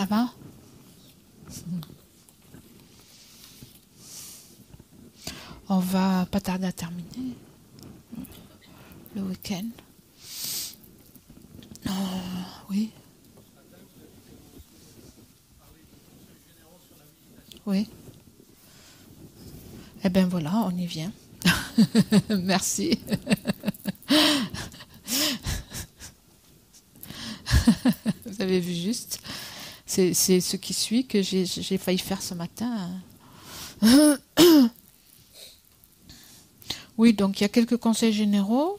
Ça va? On va pas tarder à terminer le week-end. Oui. Oui. Eh bien voilà, on y vient. Merci. Vous avez vu juste. C'est ce qui suit que j'ai failli faire ce matin. Oui, donc il y a quelques conseils généraux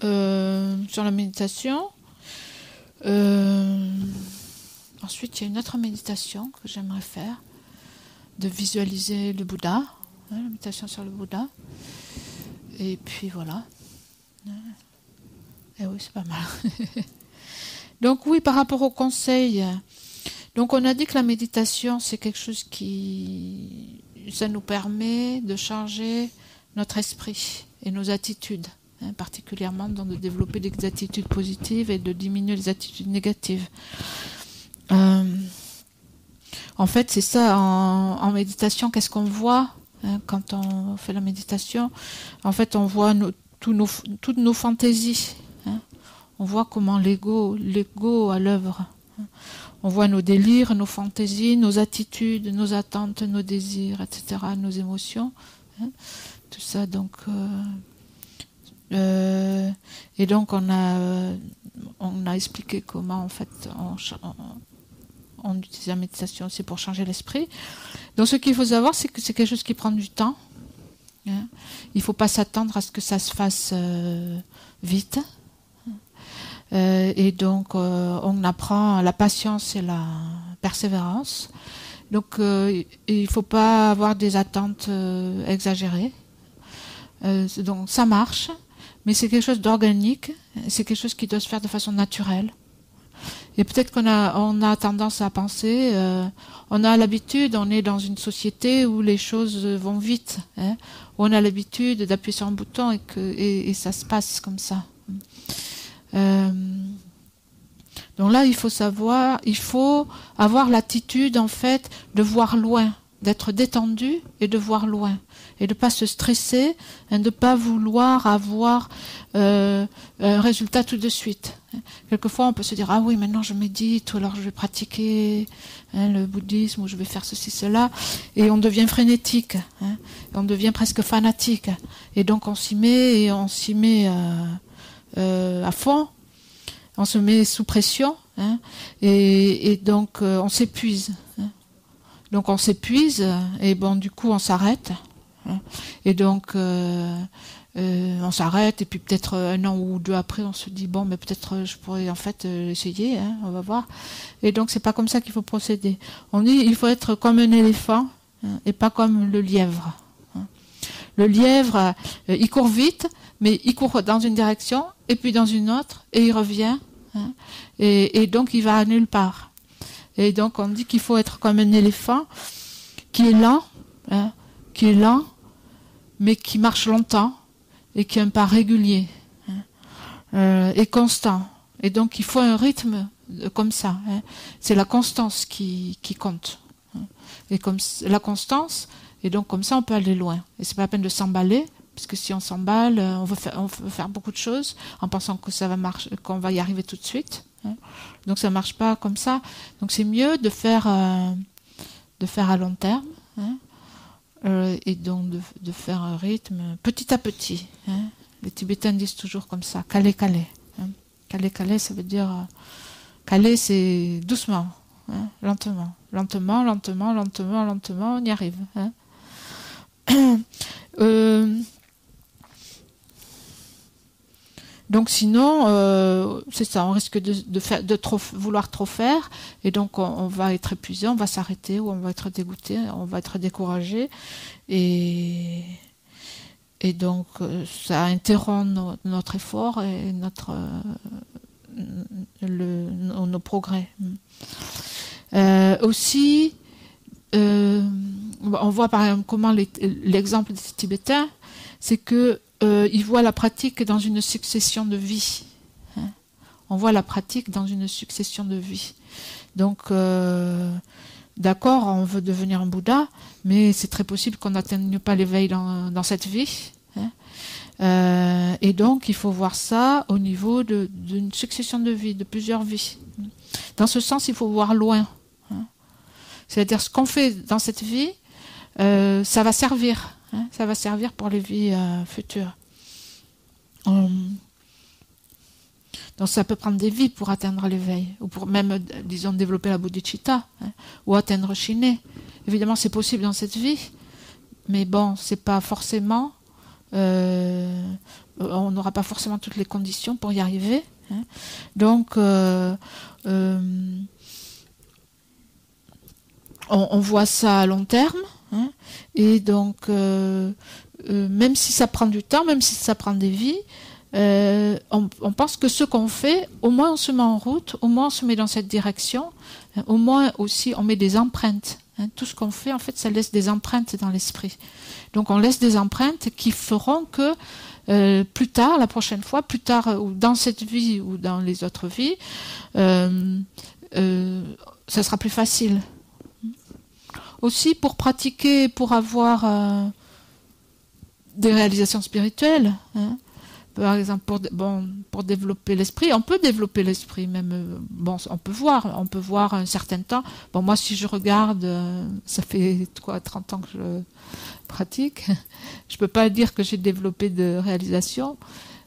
sur la méditation. Ensuite, il y a une autre méditation que j'aimerais faire, de visualiser le Bouddha, la méditation sur le Bouddha. Et puis voilà. Et oui, c'est pas mal. Donc oui, par rapport aux conseils, donc on a dit que la méditation, c'est quelque chose qui, ça nous permet de changer notre esprit et nos attitudes, particulièrement de développer des attitudes positives et de diminuer les attitudes négatives. En fait, c'est ça, en méditation, qu'est-ce qu'on voit quand on fait la méditation? En fait, on voit toutes nos fantaisies. On voit comment l'ego à l'œuvre. On voit nos délires, nos fantaisies, nos attitudes, nos attentes, nos désirs, etc., nos émotions. Tout ça, donc... et donc, on a expliqué comment, en fait, on utilise la méditation, c'est pour changer l'esprit. Donc, ce qu'il faut savoir, c'est que c'est quelque chose qui prend du temps. Il ne faut pas s'attendre à ce que ça se fasse vite. Et donc, on apprend la patience et la persévérance. Donc, il ne faut pas avoir des attentes exagérées. Donc, ça marche, mais c'est quelque chose d'organique. C'est quelque chose qui doit se faire de façon naturelle. Et peut-être qu'on a tendance à penser, on a l'habitude, on est dans une société où les choses vont vite, où on a l'habitude d'appuyer sur un bouton et ça se passe comme ça. Donc là, il faut avoir l'attitude en fait de voir loin, d'être détendu et de voir loin, et de pas se stresser, et de pas vouloir avoir un résultat tout de suite. Quelquefois, on peut se dire ah oui, maintenant je médite, ou alors je vais pratiquer le bouddhisme, ou je vais faire ceci, cela, et on devient frénétique, et on devient presque fanatique, et donc on s'y met à fond, on se met sous pression, et donc on s'épuise. Donc on s'épuise, et bon, du coup on s'arrête. Et donc on s'arrête, et puis peut-être un an ou deux après, on se dit bon, mais peut-être je pourrais en fait essayer, on va voir. Et donc c'est pas comme ça qu'il faut procéder. On dit il faut être comme un éléphant, et pas comme le lièvre. Le lièvre, il court vite, mais il court dans une direction, et puis dans une autre, et il revient, et donc il va à nulle part. Et donc on dit qu'il faut être comme un éléphant qui est lent, mais qui marche longtemps, et qui a un pas régulier, et constant. Et donc il faut un rythme comme ça. C'est la constance qui compte. Et comme la constance, et donc comme ça on peut aller loin. Et c'est pas la peine de s'emballer, parce que si on s'emballe, on veut faire beaucoup de choses en pensant que ça va marcher, qu'on va y arriver tout de suite. Donc ça marche pas comme ça. Donc c'est mieux de faire à long terme, et donc de faire un rythme petit à petit. Les Tibétains disent toujours comme ça, calé. Calé, ça veut dire calé, c'est doucement, lentement, on y arrive. Donc sinon, c'est ça, on risque de vouloir trop faire, et donc on va être épuisé, on va s'arrêter, ou on va être dégoûté, on va être découragé, et donc ça interrompt notre effort et nos progrès. Aussi, on voit par exemple comment l'exemple des Tibétains, c'est que ils voient la pratique dans une succession de vies. On voit la pratique dans une succession de vies. Donc, d'accord, on veut devenir un Bouddha, mais c'est très possible qu'on n'atteigne pas l'éveil dans cette vie. Et donc, il faut voir ça au niveau d'une succession de vies, de plusieurs vies. Dans ce sens, il faut voir loin. C'est-à-dire, ce qu'on fait dans cette vie, ça va servir. Ça va servir pour les vies futures. Donc, ça peut prendre des vies pour atteindre l'éveil, ou pour même, disons, développer la bodhicitta, ou atteindre Shiné. Évidemment, c'est possible dans cette vie, mais bon, c'est pas forcément... on n'aura pas forcément toutes les conditions pour y arriver. Donc, on voit ça à long terme. Et donc, même si ça prend du temps, même si ça prend des vies, on pense que ce qu'on fait, au moins on se met en route, au moins on se met dans cette direction, au moins aussi on met des empreintes. Tout ce qu'on fait, en fait, ça laisse des empreintes dans l'esprit. Donc on laisse des empreintes qui feront que plus tard, la prochaine fois, plus tard, ou dans cette vie ou dans les autres vies, ça sera plus facile. Aussi, pour pratiquer, pour avoir des réalisations spirituelles, par exemple, pour développer l'esprit, on peut développer l'esprit même. Bon, on peut voir un certain temps. Bon, moi, si je regarde, ça fait 30 ans que je pratique. Je peux pas dire que j'ai développé de réalisation,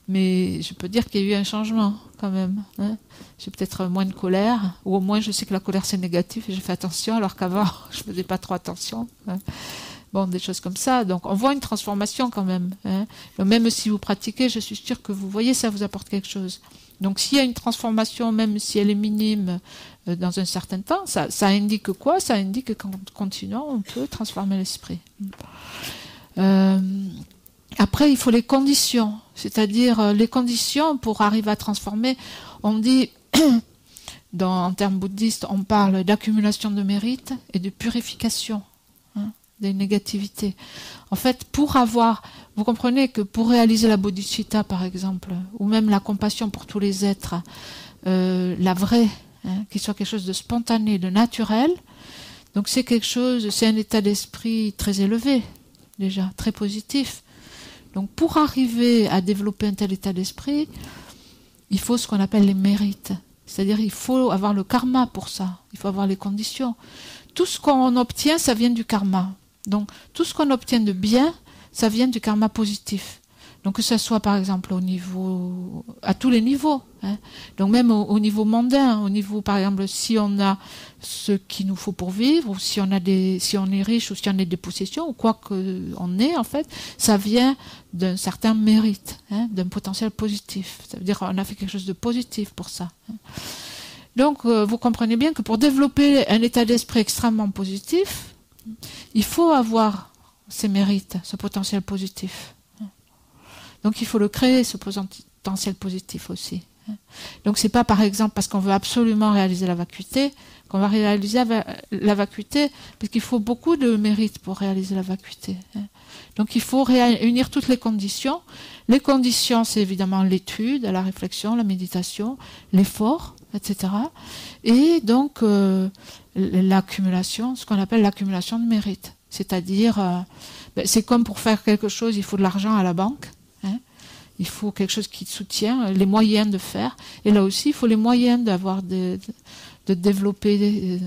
mais je peux dire qu'il y a eu un changement quand même. J'ai peut-être moins de colère, ou au moins je sais que la colère c'est négatif et je fais attention, alors qu'avant je faisais pas trop attention. Bon, des choses comme ça. Donc, on voit une transformation quand même. Donc, même si vous pratiquez, je suis sûre que vous voyez, ça vous apporte quelque chose. Donc, s'il y a une transformation, même si elle est minime dans un certain temps, ça indique quoi? Ça indique qu'en continuant, on peut transformer l'esprit. Après, il faut les conditions. C'est-à-dire, les conditions pour arriver à transformer. On dit, en termes bouddhistes, on parle d'accumulation de mérite et de purification des négativités. En fait, vous comprenez que pour réaliser la bodhicitta, par exemple, ou même la compassion pour tous les êtres, la vraie, qui soit quelque chose de spontané, de naturel, donc c'est un état d'esprit très élevé, déjà, très positif. Donc pour arriver à développer un tel état d'esprit, il faut ce qu'on appelle les mérites. C'est-à-dire il faut avoir le karma pour ça, il faut avoir les conditions. Tout ce qu'on obtient, ça vient du karma. Donc, tout ce qu'on obtient de bien, ça vient du karma positif. Donc, que ce soit, par exemple, à tous les niveaux. Donc, même au niveau mondain, au niveau, par exemple, si on a ce qu'il nous faut pour vivre, ou si on est riche, ou si on a des possessions, ou quoi qu'on ait, en fait, ça vient d'un certain mérite, d'un potentiel positif. Ça veut dire qu'on a fait quelque chose de positif pour ça. Donc, vous comprenez bien que pour développer un état d'esprit extrêmement positif, il faut avoir ces mérites, ce potentiel positif. Donc il faut le créer, ce potentiel positif aussi. Donc c'est pas par exemple parce qu'on veut absolument réaliser la vacuité qu'on va réaliser la vacuité, parce qu'il faut beaucoup de mérites pour réaliser la vacuité. Donc il faut réunir toutes les conditions. Les conditions, c'est évidemment l'étude, la réflexion, la méditation, l'effort, etc. Et donc l'accumulation, ce qu'on appelle l'accumulation de mérite. C'est-à-dire, c'est comme pour faire quelque chose, il faut de l'argent à la banque. Il faut quelque chose qui soutient, les moyens de faire. Et là aussi, il faut les moyens de développer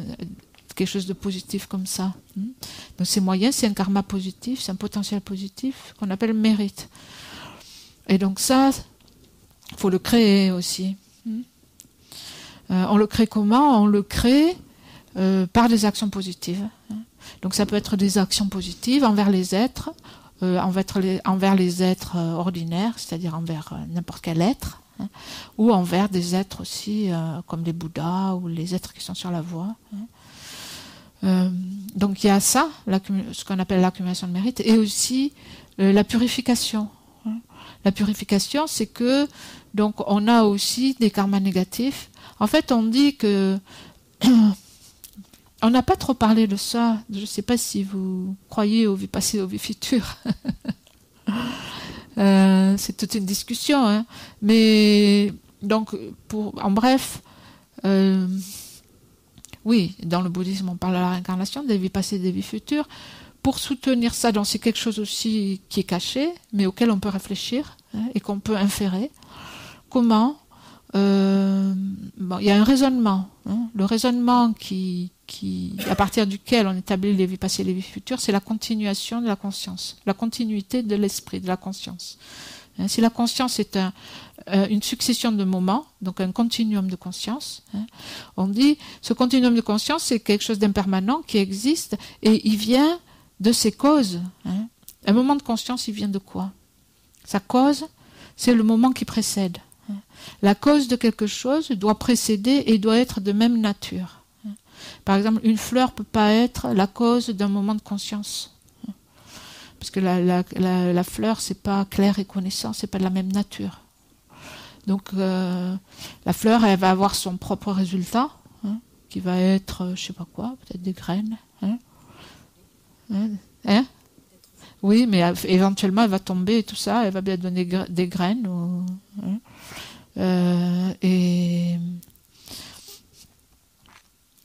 quelque chose de positif comme ça. Donc ces moyens, c'est un karma positif, c'est un potentiel positif qu'on appelle mérite. Et donc ça, il faut le créer aussi. On le crée comment? On le crée par des actions positives. Donc ça peut être des actions positives envers les êtres, envers les êtres ordinaires, c'est-à-dire envers n'importe quel être, ou envers des êtres aussi comme les Bouddhas ou les êtres qui sont sur la voie. Donc il y a ça, ce qu'on appelle l'accumulation de mérite, et aussi la purification. La purification, c'est que donc on a aussi des karmas négatifs. En fait, on dit que on n'a pas trop parlé de ça. Je ne sais pas si vous croyez aux vies passées, aux vies futures. C'est toute une discussion. Mais Donc, en bref, oui, dans le bouddhisme, on parle de la réincarnation, des vies passées, des vies futures. Pour soutenir ça, donc c'est quelque chose aussi qui est caché, mais auquel on peut réfléchir et qu'on peut inférer. Comment il y a un raisonnement. Le raisonnement à partir duquel on établit les vies passées et les vies futures, c'est la continuation de la conscience, la continuité de l'esprit, de la conscience. Si la conscience est une succession de moments, donc un continuum de conscience, on dit ce continuum de conscience, c'est quelque chose d'impermanent qui existe et il vient de ses causes. Un moment de conscience, il vient de quoi? Sa cause, c'est le moment qui précède. La cause de quelque chose doit précéder et doit être de même nature. Par exemple, une fleur ne peut pas être la cause d'un moment de conscience. Parce que la fleur, c'est pas clair et connaissant, c'est pas de la même nature. Donc, la fleur, elle va avoir son propre résultat, qui va être, je sais pas quoi, peut-être des graines. Oui, mais éventuellement, elle va tomber et tout ça, elle va bien donner des graines.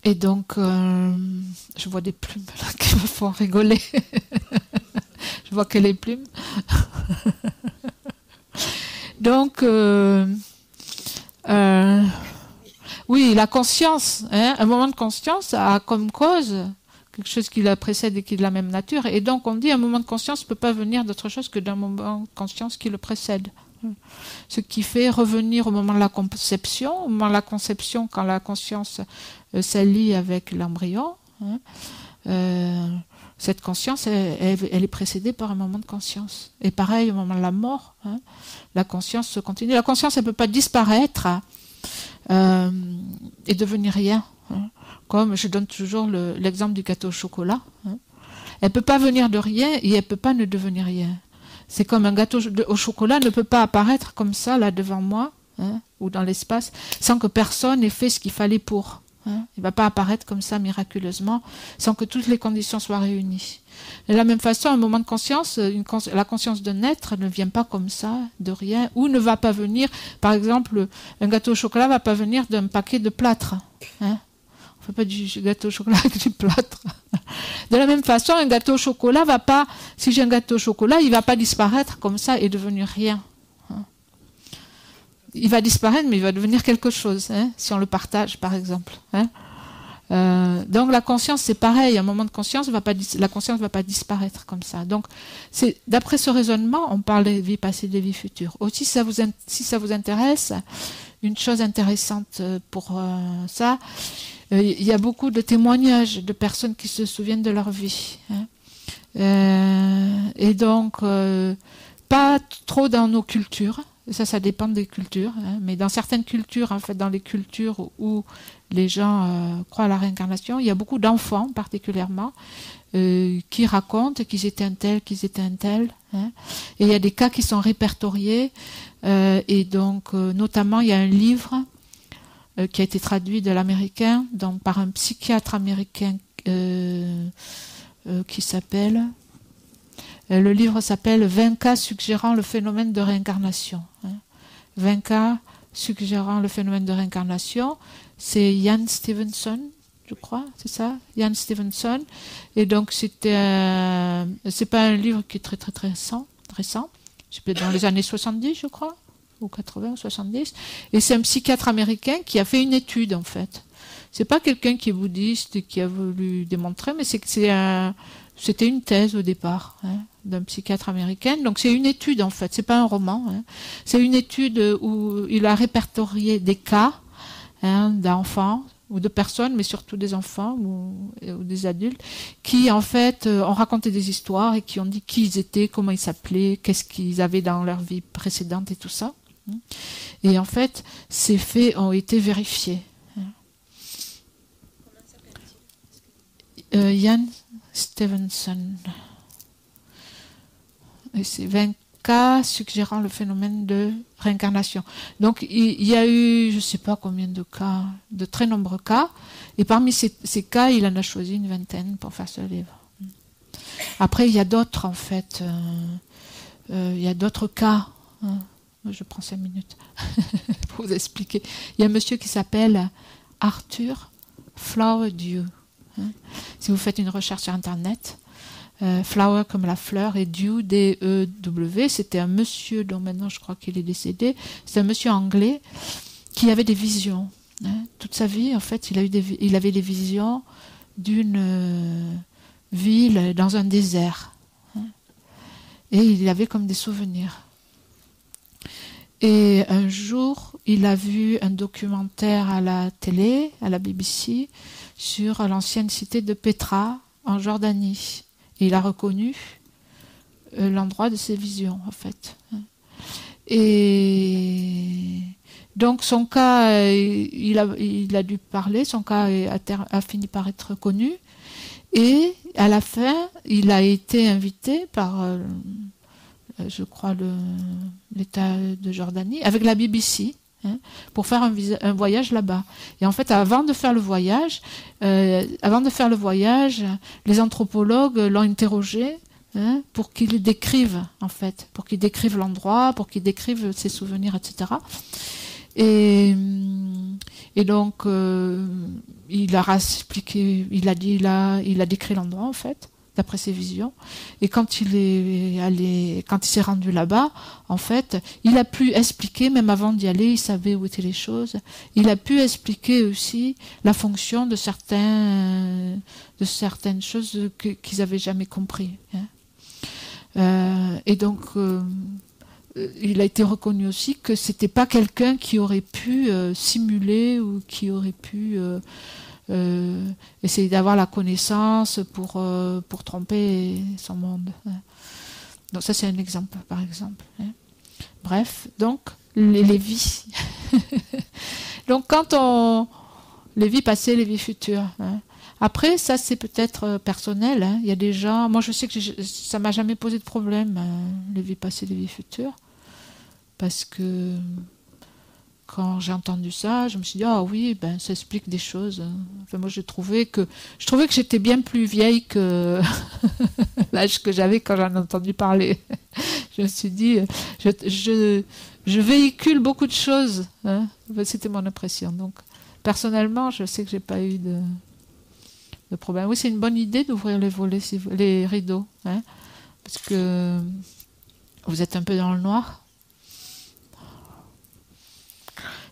Et donc, je vois des plumes là qui me font rigoler. Je vois que les plumes. Donc, oui, la conscience, un moment de conscience a comme cause quelque chose qui la précède et qui est de la même nature. Et donc, on dit un moment de conscience ne peut pas venir d'autre chose que d'un moment de conscience qui le précède. Ce qui fait revenir au moment de la conception, au moment de la conception, quand la conscience s'allie avec l'embryon, cette conscience, elle est précédée par un moment de conscience. Et pareil, au moment de la mort, la conscience se continue. La conscience, elle ne peut pas disparaître et devenir rien. Comme je donne toujours l'exemple du gâteau au chocolat. Elle ne peut pas venir de rien et elle ne peut pas ne devenir rien. C'est comme un gâteau au chocolat ne peut pas apparaître comme ça, là, devant moi, ou dans l'espace, sans que personne n'ait fait ce qu'il fallait pour. Il ne va pas apparaître comme ça miraculeusement, sans que toutes les conditions soient réunies. De la même façon, un moment de conscience, la conscience d'un être ne vient pas comme ça, de rien, ou ne va pas venir, par exemple, un gâteau au chocolat ne va pas venir d'un paquet de plâtre. On ne fait pas du gâteau au chocolat avec du plâtre. De la même façon, un gâteau au chocolat va pas, si j'ai un gâteau au chocolat, il ne va pas disparaître comme ça et devenir rien. Il va disparaître, mais il va devenir quelque chose, si on le partage, par exemple. Donc la conscience, c'est pareil. Un moment de conscience, la conscience ne va pas disparaître comme ça. Donc, d'après ce raisonnement, on parle des vies passées, des vies futures. Aussi, si ça vous intéresse, une chose intéressante pour ça, il y a beaucoup de témoignages de personnes qui se souviennent de leur vie. Et donc, pas trop dans nos cultures. Ça dépend des cultures, mais dans certaines cultures, en fait, dans les cultures où les gens croient à la réincarnation, il y a beaucoup d'enfants particulièrement qui racontent qu'ils étaient un tel, qu'ils étaient un tel. Et il y a des cas qui sont répertoriés, et donc notamment il y a un livre qui a été traduit de l'américain par un psychiatre américain qui s'appelle... Le livre s'appelle « 20 cas suggérant le phénomène de réincarnation ». 20 cas suggérant le phénomène de réincarnation. C'est Ian Stevenson, je crois, c'est ça, Ian Stevenson. Et donc c'est pas un livre qui est très très très récent. C'est peut-être dans les années 70, je crois, ou 80 ou 70. Et c'est un psychiatre américain qui a fait une étude, en fait. C'est pas quelqu'un qui est bouddhiste et qui a voulu démontrer, mais c'était une thèse au départ, d'un psychiatre américain. Donc c'est une étude en fait, c'est pas un roman. C'est une étude où il a répertorié des cas d'enfants ou de personnes, mais surtout des enfants ou des adultes, qui en fait ont raconté des histoires et qui ont dit qui ils étaient, comment ils s'appelaient, qu'est-ce qu'ils avaient dans leur vie précédente et tout ça. Et en fait, ces faits ont été vérifiés. Ian Stevenson. Et c'est 20 cas suggérant le phénomène de réincarnation. Donc il y a eu, je ne sais pas combien de cas, de très nombreux cas, et parmi ces cas, il en a choisi une vingtaine pour faire ce livre. Après, il y a d'autres, en fait, il y a d'autres cas Je prends 5 minutes pour vous expliquer. Il y a un monsieur qui s'appelle Arthur Flowerdew. Si vous faites une recherche sur Internet, flower comme la fleur et dew, D-E-W, c'était un monsieur dont maintenant je crois qu'il est décédé. C'est un monsieur anglais qui avait des visions. Toute sa vie, en fait, il avait des visions d'une ville dans un désert. Et il avait comme des souvenirs. Et un jour, il a vu un documentaire à la télé, à la BBC, sur l'ancienne cité de Petra, en Jordanie. Et il a reconnu l'endroit de ses visions, en fait. Et donc, son cas, il a dû parler, son cas a fini par être connu. Et à la fin, il a été invité par... je crois, l'État de Jordanie, avec la BBC, pour faire un voyage là-bas. Et en fait, avant de faire le voyage, les anthropologues l'ont interrogé pour qu'il décrive, en fait, pour qu'il décrive l'endroit, pour qu'il décrive ses souvenirs, etc. Et donc, il a expliqué, il a décrit l'endroit, en fait, d'après ses visions. Et quand il s'est rendu là-bas, en fait, il a pu expliquer, même avant d'y aller, il savait où étaient les choses. Il a pu expliquer aussi la fonction de certaines choses qu'ils n'avaient jamais compris. Et donc, il a été reconnu aussi que c'était pas quelqu'un qui aurait pu simuler ou qui aurait pu essayer d'avoir la connaissance pour tromper son monde. Donc ça c'est un exemple, par exemple. Bref, donc les vies. Donc quand les vies passées, les vies futures. Après, ça c'est peut-être personnel. Il y a des gens, moi je sais que ça m'a jamais posé de problème, les vies passées, les vies futures, parce que quand j'ai entendu ça, je me suis dit ah oui, ça explique des choses. Enfin, moi je trouvais que j'étais bien plus vieille que l'âge que j'avais quand j'en ai entendu parler. Je me suis dit je véhicule beaucoup de choses. C'était mon impression. Donc personnellement, je sais que j'ai pas eu de problème. Oui, c'est une bonne idée d'ouvrir les volets, les rideaux, parce que vous êtes un peu dans le noir.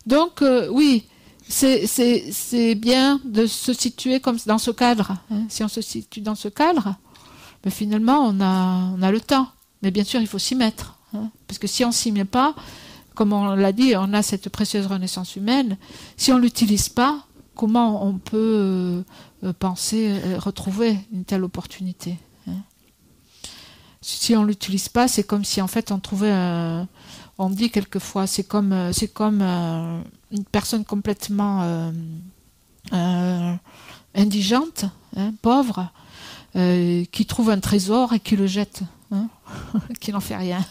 Donc, oui, c'est bien de se situer comme dans ce cadre. Si on se situe dans ce cadre, finalement, on a le temps. Mais bien sûr, il faut s'y mettre. Parce que si on ne s'y met pas, comme on l'a dit, on a cette précieuse renaissance humaine. Si on ne l'utilise pas, comment on peut penser retrouver une telle opportunité? Si on ne l'utilise pas, c'est comme si en fait on trouvait on dit quelquefois, c'est comme une personne complètement indigente, pauvre, qui trouve un trésor et qui le jette, qui n'en fait rien.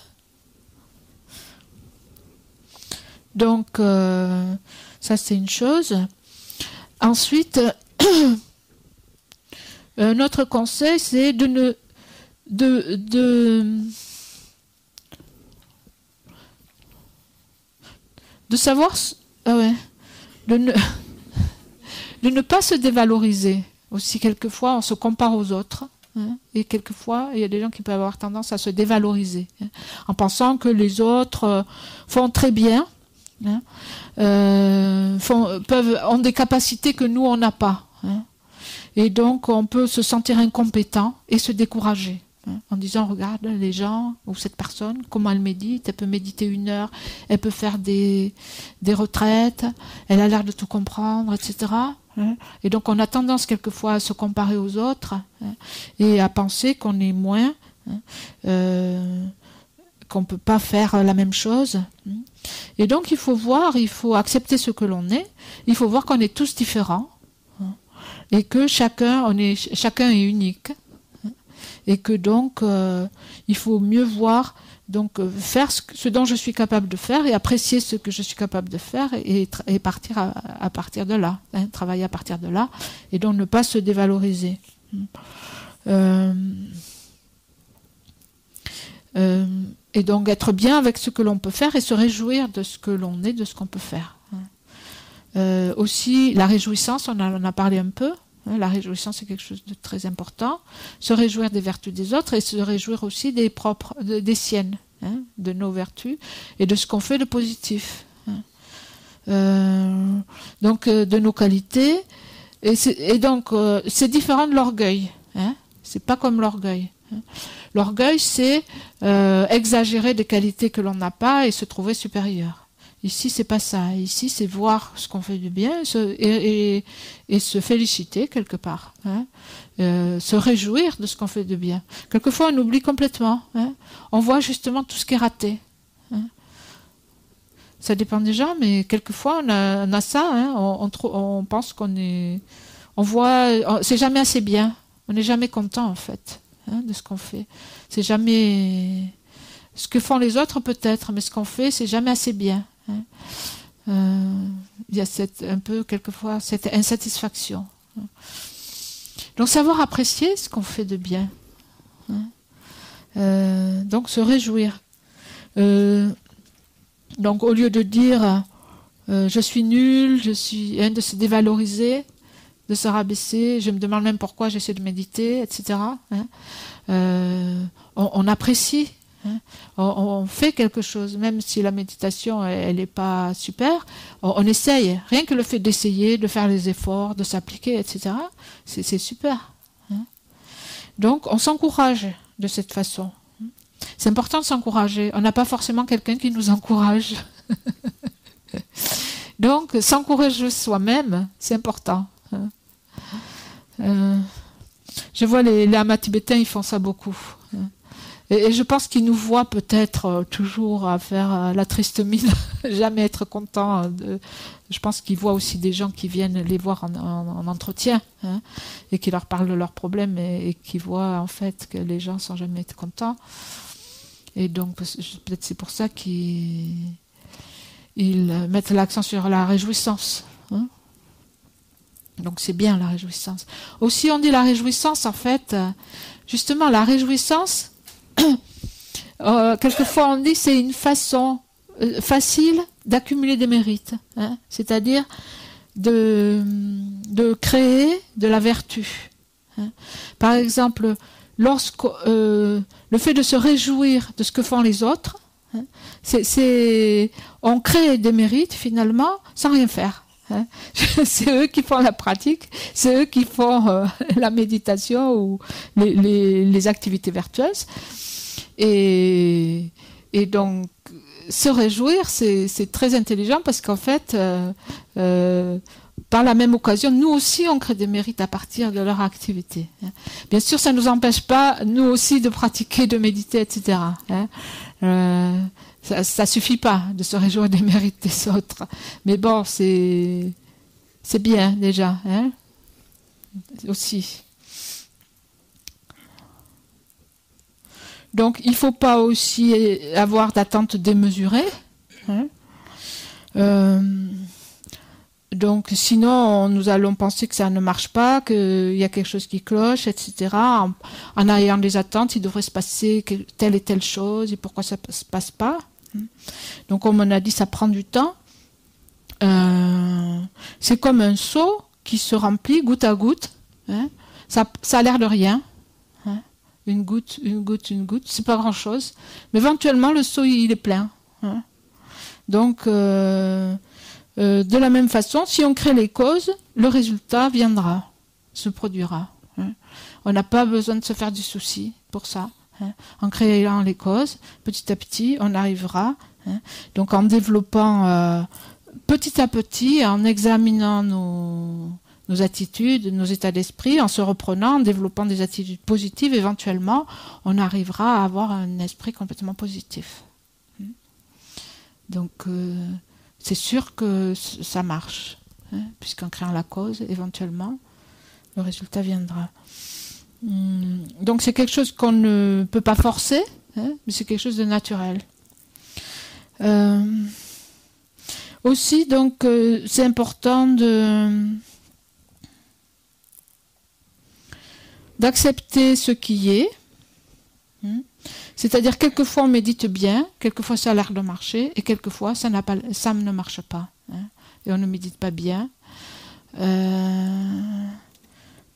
Donc, ça c'est une chose. Ensuite, un autre conseil, c'est de savoir, de ne pas se dévaloriser. Aussi, quelquefois, on se compare aux autres. Et quelquefois, il y a des gens qui peuvent avoir tendance à se dévaloriser, en pensant que les autres font très bien, ont des capacités que nous, on n'a pas. Et donc, on peut se sentir incompétent et se décourager. En disant, regarde les gens ou cette personne, comment elle médite, elle peut méditer 1 heure, elle peut faire des retraites, elle a l'air de tout comprendre, etc. Et donc on a tendance quelquefois à se comparer aux autres et à penser qu'on est moins, qu'on ne peut pas faire la même chose. Et donc il faut accepter ce que l'on est, il faut voir qu'on est tous différents et que chacun est unique. Et que donc, il faut mieux voir, donc faire ce dont je suis capable de faire et apprécier ce que je suis capable de faire et partir à partir de là, travailler à partir de là, et donc ne pas se Et donc être bien avec ce que l'on peut faire et se réjouir de ce que l'on est, de ce qu'on peut faire. Aussi, la réjouissance, on en a parlé un peu. La réjouissance, c'est quelque chose de très important. Se réjouir des vertus des autres et se réjouir aussi des siennes, de nos vertus et de ce qu'on fait de positif. Donc, de nos qualités. Et donc, c'est différent de l'orgueil. C'est pas comme l'orgueil. L'orgueil, c'est exagérer des qualités que l'on n'a pas et se trouver supérieur. Ici, c'est pas ça. Ici, c'est voir ce qu'on fait de bien et se féliciter quelque part. Se réjouir de ce qu'on fait de bien. Quelquefois, on oublie complètement. On voit justement tout ce qui est raté. Ça dépend des gens, mais quelquefois, on a ça. On pense on voit... C'est jamais assez bien. On n'est jamais content, en fait, de ce qu'on fait. C'est jamais... Ce que font les autres, peut-être, mais ce qu'on fait, c'est jamais assez bien. Il y a un peu, quelquefois, cette insatisfaction. Donc, savoir apprécier ce qu'on fait de bien. Donc, se réjouir. Donc, au lieu de dire je suis nul, de se dévaloriser, de se rabaisser, je me demande même pourquoi j'essaie de méditer, etc. On apprécie. On fait quelque chose, même si la méditation elle n'est pas super, on essaye. Rien que le fait d'essayer, de faire les efforts, de s'appliquer, etc., c'est super. Donc on s'encourage de cette façon. C'est important de s'encourager. On n'a pas forcément quelqu'un qui nous encourage. Donc s'encourager soi-même, c'est important. Je vois les lamas tibétains, ils font ça beaucoup. Et je pense qu'ils nous voient peut-être toujours à faire la triste mine, jamais être contents. Je pense qu'ils voient aussi des gens qui viennent les voir en entretien et qui leur parlent de leurs problèmes et qui voient en fait que les gens sans jamais être contents. Et donc peut-être c'est pour ça qu'ils mettent l'accent sur la réjouissance. Donc c'est bien la réjouissance. Aussi on dit la réjouissance en fait, justement la réjouissance, quelquefois on dit c'est une façon facile d'accumuler des mérites, c'est-à-dire de créer de la vertu. Par exemple, le fait de se réjouir de ce que font les autres, on crée des mérites finalement sans rien faire. C'est eux qui font la pratique, c'est eux qui font la méditation ou les activités vertueuses. Et donc, se réjouir, c'est très intelligent parce qu'en fait, par la même occasion, nous aussi, on crée des mérites à partir de leur activité. Bien sûr, ça ne nous empêche pas, nous aussi, de pratiquer, de méditer, etc. Ça suffit pas de se réjouir des mérites des autres. Mais bon, c'est bien déjà, aussi. Donc, il ne faut pas aussi avoir d'attente démesurée. Donc, sinon, nous allons penser que ça ne marche pas, qu'il y a quelque chose qui cloche, etc. En ayant des attentes, il devrait se passer telle et telle chose, et pourquoi ça ne se passe pas. Donc, comme on a dit, ça prend du temps. C'est comme un seau qui se remplit goutte à goutte. Ça a l'air de rien. Une goutte, c'est pas grand-chose. Mais éventuellement, le seau, il est plein. Donc, de la même façon, si on crée les causes, le résultat viendra, se produira. On n'a pas besoin de se faire du souci pour ça. En créant les causes, petit à petit, on arrivera. Donc, en développant petit à petit, en examinant nos attitudes, nos états d'esprit, en se reprenant, en développant des attitudes positives, éventuellement, on arrivera à avoir un esprit complètement positif. Donc, c'est sûr que ça marche, puisqu'en créant la cause, éventuellement, le résultat viendra. Donc, c'est quelque chose qu'on ne peut pas forcer, mais c'est quelque chose de naturel. Aussi, donc, c'est important d'accepter ce qui est. C'est-à-dire, quelquefois on médite bien, quelquefois ça a l'air de marcher, et quelquefois ça ne marche pas. Hein, et on ne médite pas bien.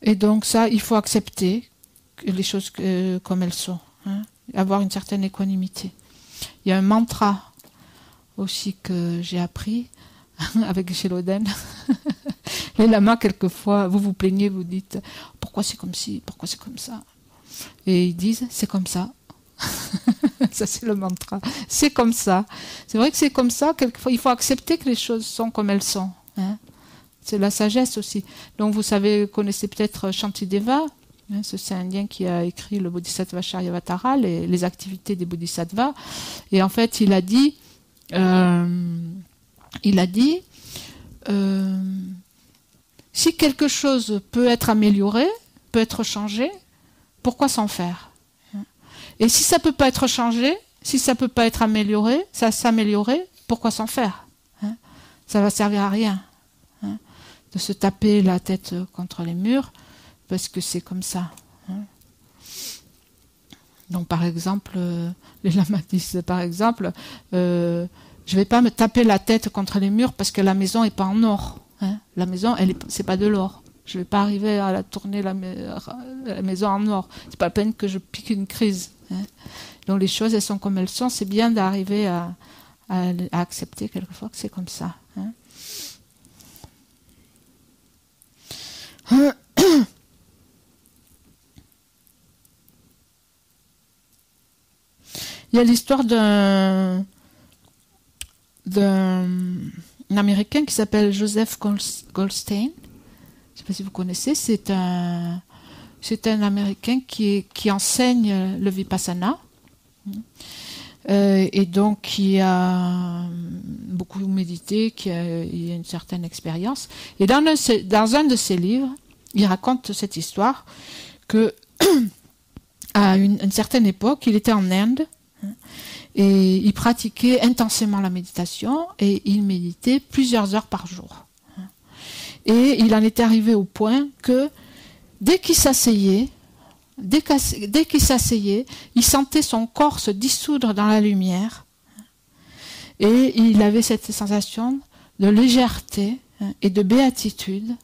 Et donc ça, il faut accepter les choses comme elles sont. Hein, avoir une certaine équanimité. Il y a un mantra aussi que j'ai appris avec Sheloden. Les lamas, quelquefois, vous vous plaignez, vous dites « Pourquoi c'est comme ci, pourquoi c'est comme ça ?» Et ils disent « C'est comme ça. » Ça, c'est le mantra. C'est comme ça. C'est vrai que c'est comme ça. Quelquefois, il faut accepter que les choses sont comme elles sont. Hein. C'est la sagesse aussi. Donc, vous savez, connaissez peut-être Shantideva, hein, ce saint indien qui a écrit le Bodhisattva Charyavatara, les activités des Bodhisattvas. Et en fait, il a dit si quelque chose peut être amélioré, peut être changé, pourquoi s'en faire? Et si ça peut pas être changé, si ça peut pas être amélioré, ça s'améliorer, pourquoi s'en faire? Hein, ça va servir à rien, hein, de se taper la tête contre les murs, parce que c'est comme ça. Hein. Donc par exemple, les lamas disent par exemple, je vais pas me taper la tête contre les murs parce que la maison est pas en or. Hein. La maison, c'est pas de l'or. Je vais pas arriver à tourner la maison en or. C'est pas la peine que je pique une crise. Hein. Donc les choses, elles sont comme elles sont. C'est bien d'arriver à accepter quelquefois que c'est comme ça. Hein. Il y a l'histoire d'un Américain qui s'appelle Joseph Goldstein. Je ne sais pas si vous connaissez. C'est un Américain qui enseigne le Vipassana. Et donc qui a beaucoup médité, qui a une certaine expérience. Et dans un de ses livres, il raconte cette histoire que à une certaine époque, il était en Inde et il pratiquait intensément la méditation et il méditait plusieurs heures par jour. Et il en était arrivé au point que dès qu'il s'asseyait, il sentait son corps se dissoudre dans la lumière et il avait cette sensation de légèreté et de béatitude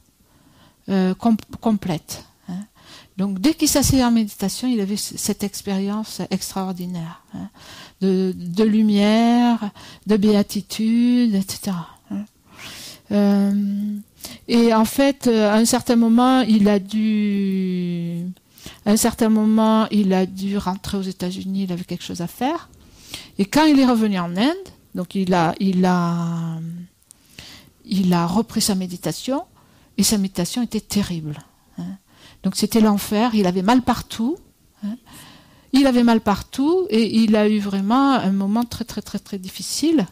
complète. Donc dès qu'il s'asseyait en méditation, il avait cette expérience extraordinaire de lumière, de béatitude, etc. Et en fait, à un certain moment, il a dû rentrer aux États-Unis, il avait quelque chose à faire. Et quand il est revenu en Inde, donc il a repris sa méditation, et sa méditation était terrible. Donc c'était l'enfer, il avait mal partout. Il avait mal partout, et il a eu vraiment un moment très très très très difficile.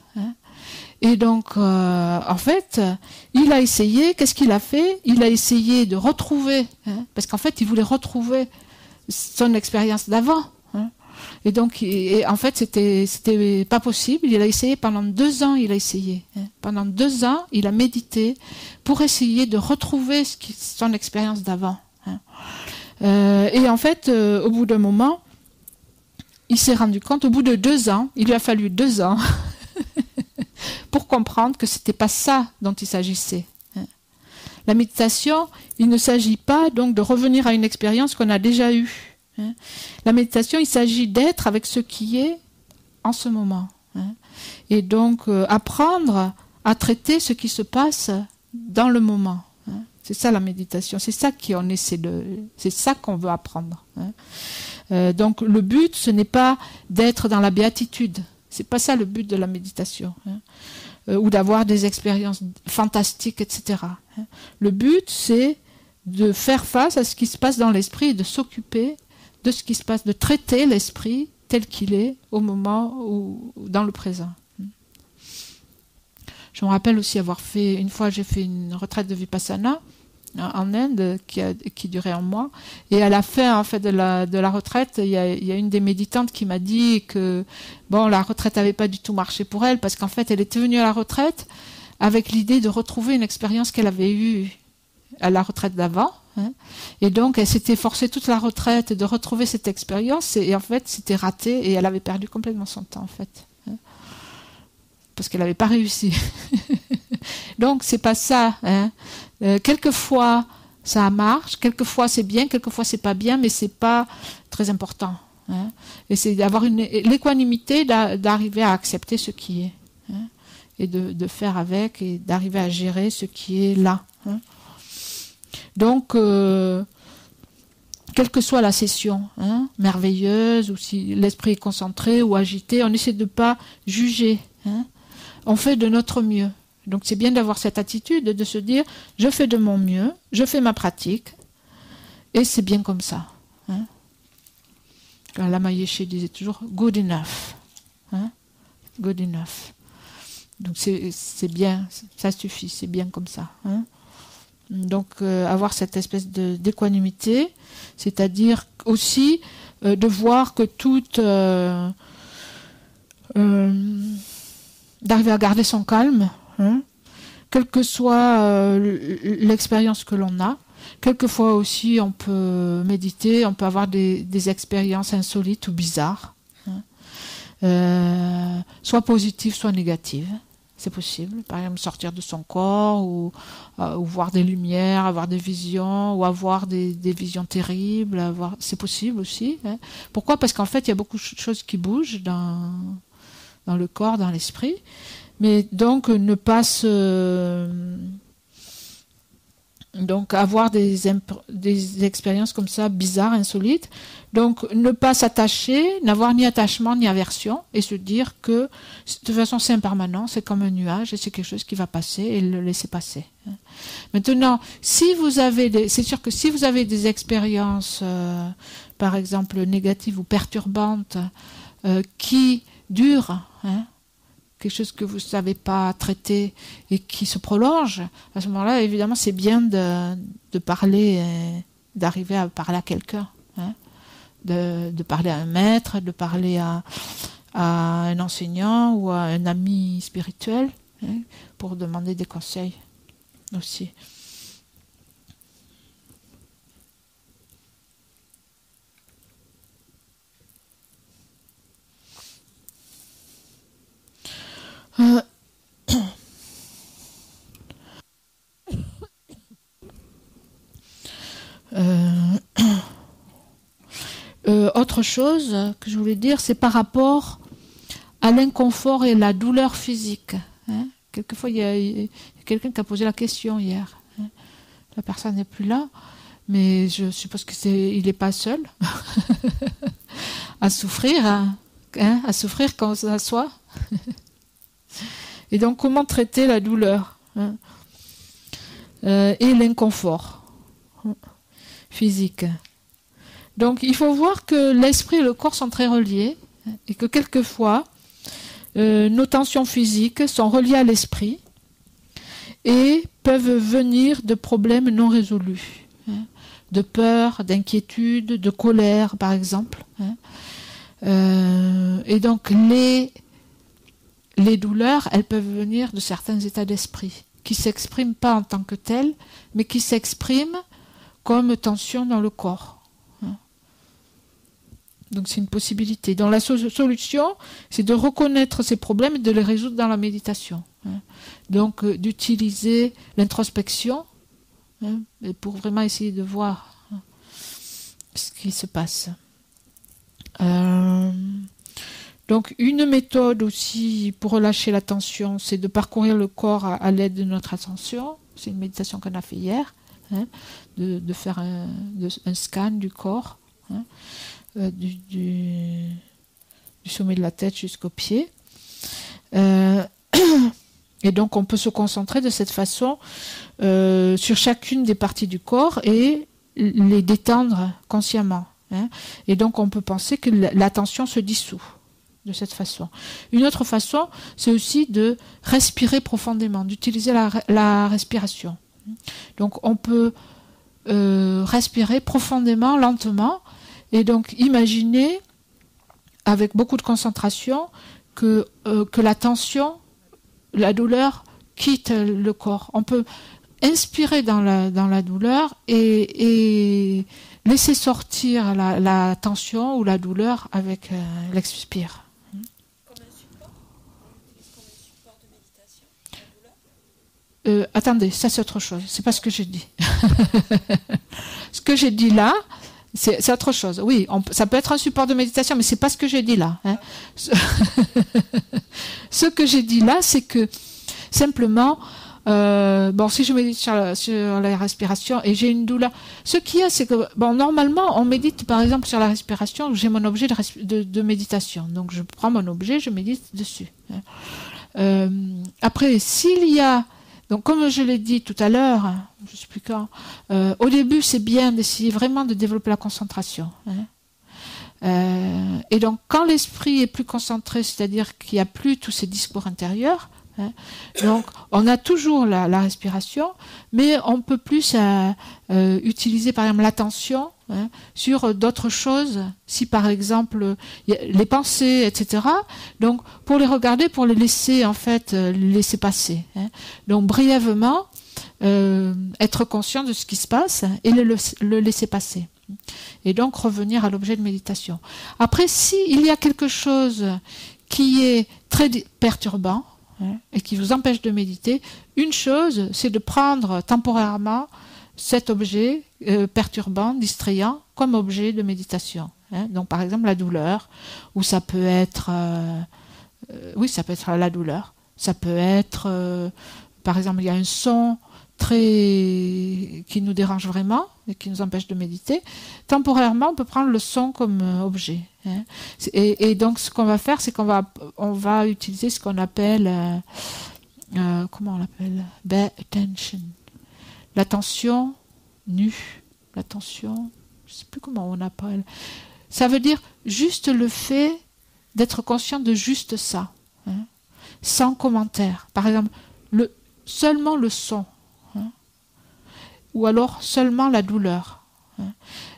Et donc, en fait, il a essayé, qu'est-ce qu'il a fait? Il a essayé de retrouver, parce qu'en fait, il voulait retrouver son expérience d'avant. Et donc, en fait, c'était pas possible. Il a essayé pendant 2 ans, Pendant 2 ans, il a médité pour essayer de retrouver son expérience d'avant. Et en fait, au bout d'un moment, il s'est rendu compte, au bout de 2 ans, il lui a fallu 2 ans, pour comprendre que c'était pas ça dont il s'agissait. La méditation, il ne s'agit pas donc de revenir à une expérience qu'on a déjà eue. La méditation, il s'agit d'être avec ce qui est en ce moment. Et donc apprendre à traiter ce qui se passe dans le moment. C'est ça la méditation, c'est ça c'est ça qu'on veut apprendre. Donc le but, ce n'est pas d'être dans la béatitude. C'est pas ça le but de la méditation, ou d'avoir des expériences fantastiques, etc. Le but, c'est de faire face à ce qui se passe dans l'esprit et de s'occuper de ce qui se passe, de traiter l'esprit tel qu'il est au moment où, dans le présent. Je me rappelle aussi avoir fait, une fois j'ai fait une retraite de Vipassana en Inde qui durait 1 mois, et à la fin en fait de la retraite, il y a une des méditantes qui m'a dit que la retraite n'avait pas du tout marché pour elle, parce qu'en fait elle était venue à la retraite avec l'idée de retrouver une expérience qu'elle avait eue à la retraite d'avant, Hein. Et donc, elle s'était forcée toute la retraite de retrouver cette expérience, et en fait, c'était raté, et elle avait perdu complètement son temps, en fait. Hein. Parce qu'elle n'avait pas réussi. Donc, c'est pas ça. Hein. Quelquefois, ça marche, quelquefois c'est bien, quelquefois c'est pas bien, mais c'est pas très important. Hein. Et c'est d'avoir l'équanimité, d'arriver à accepter ce qui est. Hein. Et de faire avec, et d'arriver à gérer ce qui est là. Hein. Donc, quelle que soit la session, hein, merveilleuse, ou si l'esprit est concentré ou agité, on essaie de ne pas juger. Hein. On fait de notre mieux. Donc c'est bien d'avoir cette attitude, de se dire, je fais de mon mieux, je fais ma pratique, et c'est bien comme ça. Hein. Lama Yeshe disait toujours, good enough. Hein. Good enough. Donc c'est bien, ça suffit, c'est bien comme ça. Hein. Donc avoir cette espèce d'équanimité, c'est-à-dire aussi de voir que d'arriver à garder son calme, hein, quelle que soit l'expérience que l'on a. Quelquefois aussi on peut méditer, on peut avoir des expériences insolites ou bizarres, hein, soit positives, soit négatives. C'est possible, par exemple sortir de son corps, ou voir des lumières, avoir des visions, ou avoir des visions terribles, c'est possible aussi. Hein. Pourquoi ? Parce qu'en fait, il y a beaucoup de choses qui bougent dans le corps, dans l'esprit. Mais donc, ne pas donc avoir des expériences comme ça, bizarres, insolites. Donc, ne pas s'attacher, n'avoir ni attachement ni aversion, et se dire que, de toute façon, c'est impermanent, c'est comme un nuage, et c'est quelque chose qui va passer, et le laisser passer. Maintenant, c'est sûr que si vous avez des expériences, par exemple, négatives ou perturbantes, qui durent, hein, quelque chose que vous ne savez pas traiter et qui se prolonge, à ce moment-là, évidemment, c'est bien de parler, d'arriver à parler à quelqu'un, hein, de parler à un maître, de parler à un enseignant ou à un ami spirituel, hein, pour demander des conseils aussi. Autre chose que je voulais dire, c'est par rapport à l'inconfort et la douleur physique. Hein. Quelquefois, il y a quelqu'un qui a posé la question hier. Hein. La personne n'est plus là, mais je suppose qu'il n'est pas seul à souffrir, hein, à souffrir quand on s'assoit. Et donc, comment traiter la douleur, hein, et l'inconfort physique. Donc, il faut voir que l'esprit et le corps sont très reliés, et que quelquefois, nos tensions physiques sont reliées à l'esprit et peuvent venir de problèmes non résolus, hein, de peur, d'inquiétude, de colère, par exemple. Hein. Et donc, les douleurs, elles peuvent venir de certains états d'esprit qui ne s'expriment pas en tant que tels, mais qui s'expriment comme tension dans le corps. Donc c'est une possibilité. Donc la solution, c'est de reconnaître ces problèmes et de les résoudre dans la méditation. Donc d'utiliser l'introspection, pour vraiment essayer de voir ce qui se passe. Donc une méthode aussi pour relâcher la tension, c'est de parcourir le corps à l'aide de notre attention. C'est une méditation qu'on a fait hier, de faire un scan du corps, du sommet de la tête jusqu'aux pieds. Et donc on peut se concentrer de cette façon sur chacune des parties du corps et les détendre consciemment. Et donc on peut penser que la tension se dissout de cette façon. Une autre façon, c'est aussi de respirer profondément, d'utiliser la respiration. Donc on peut respirer profondément, lentement, et donc imaginer avec beaucoup de concentration que la tension, la douleur quitte le corps. On peut inspirer dans la douleur et laisser sortir la tension ou la douleur avec l'expire. Comme un support? On l'utilise comme un support de méditation, la douleur? Attendez, ça c'est autre chose. C'est pas ce que j'ai dit. Ce que j'ai dit là, c'est autre chose. Oui, ça peut être un support de méditation, mais c'est pas ce que j'ai dit là. Hein. Ce que j'ai dit là, c'est que simplement, si je médite sur la respiration et j'ai une douleur, ce qu'il y a, c'est que normalement, on médite par exemple sur la respiration. J'ai mon objet de méditation, donc je prends mon objet, je médite dessus. Hein. Après, s'il y a donc, comme je l'ai dit tout à l'heure, je ne sais plus quand, au début, c'est bien d'essayer vraiment de développer la concentration. Hein. Et donc, quand l'esprit est plus concentré, c'est-à-dire qu'il n'y a plus tous ces discours intérieurs, hein, donc on a toujours la respiration, mais on peut plus utiliser, par exemple, l'attention hein, sur d'autres choses. Si, par exemple, les pensées, etc., donc pour les regarder, pour les laisser, en fait, les laisser passer. Hein. Donc, brièvement, être conscient de ce qui se passe et le laisser passer. Et donc, revenir à l'objet de méditation. Après, s'il y a quelque chose qui est très perturbant hein, et qui vous empêche de méditer, une chose, c'est de prendre temporairement cet objet perturbant, distrayant, comme objet de méditation. Hein. Donc, par exemple, la douleur, ou ça peut être... ça peut être la douleur. Ça peut être... par exemple, il y a un son qui nous dérange vraiment et qui nous empêche de méditer. Temporairement, on peut prendre le son comme objet. Hein. Et donc, ce qu'on va faire, c'est qu'on va utiliser ce qu'on appelle... comment on l'appelle? Bare attention. L'attention nue. L'attention... Je ne sais plus comment on appelle. Ça veut dire juste le fait d'être conscient de juste ça. Hein, sans commentaire. Par exemple, seulement le son. Hein, ou alors seulement la douleur. Hein.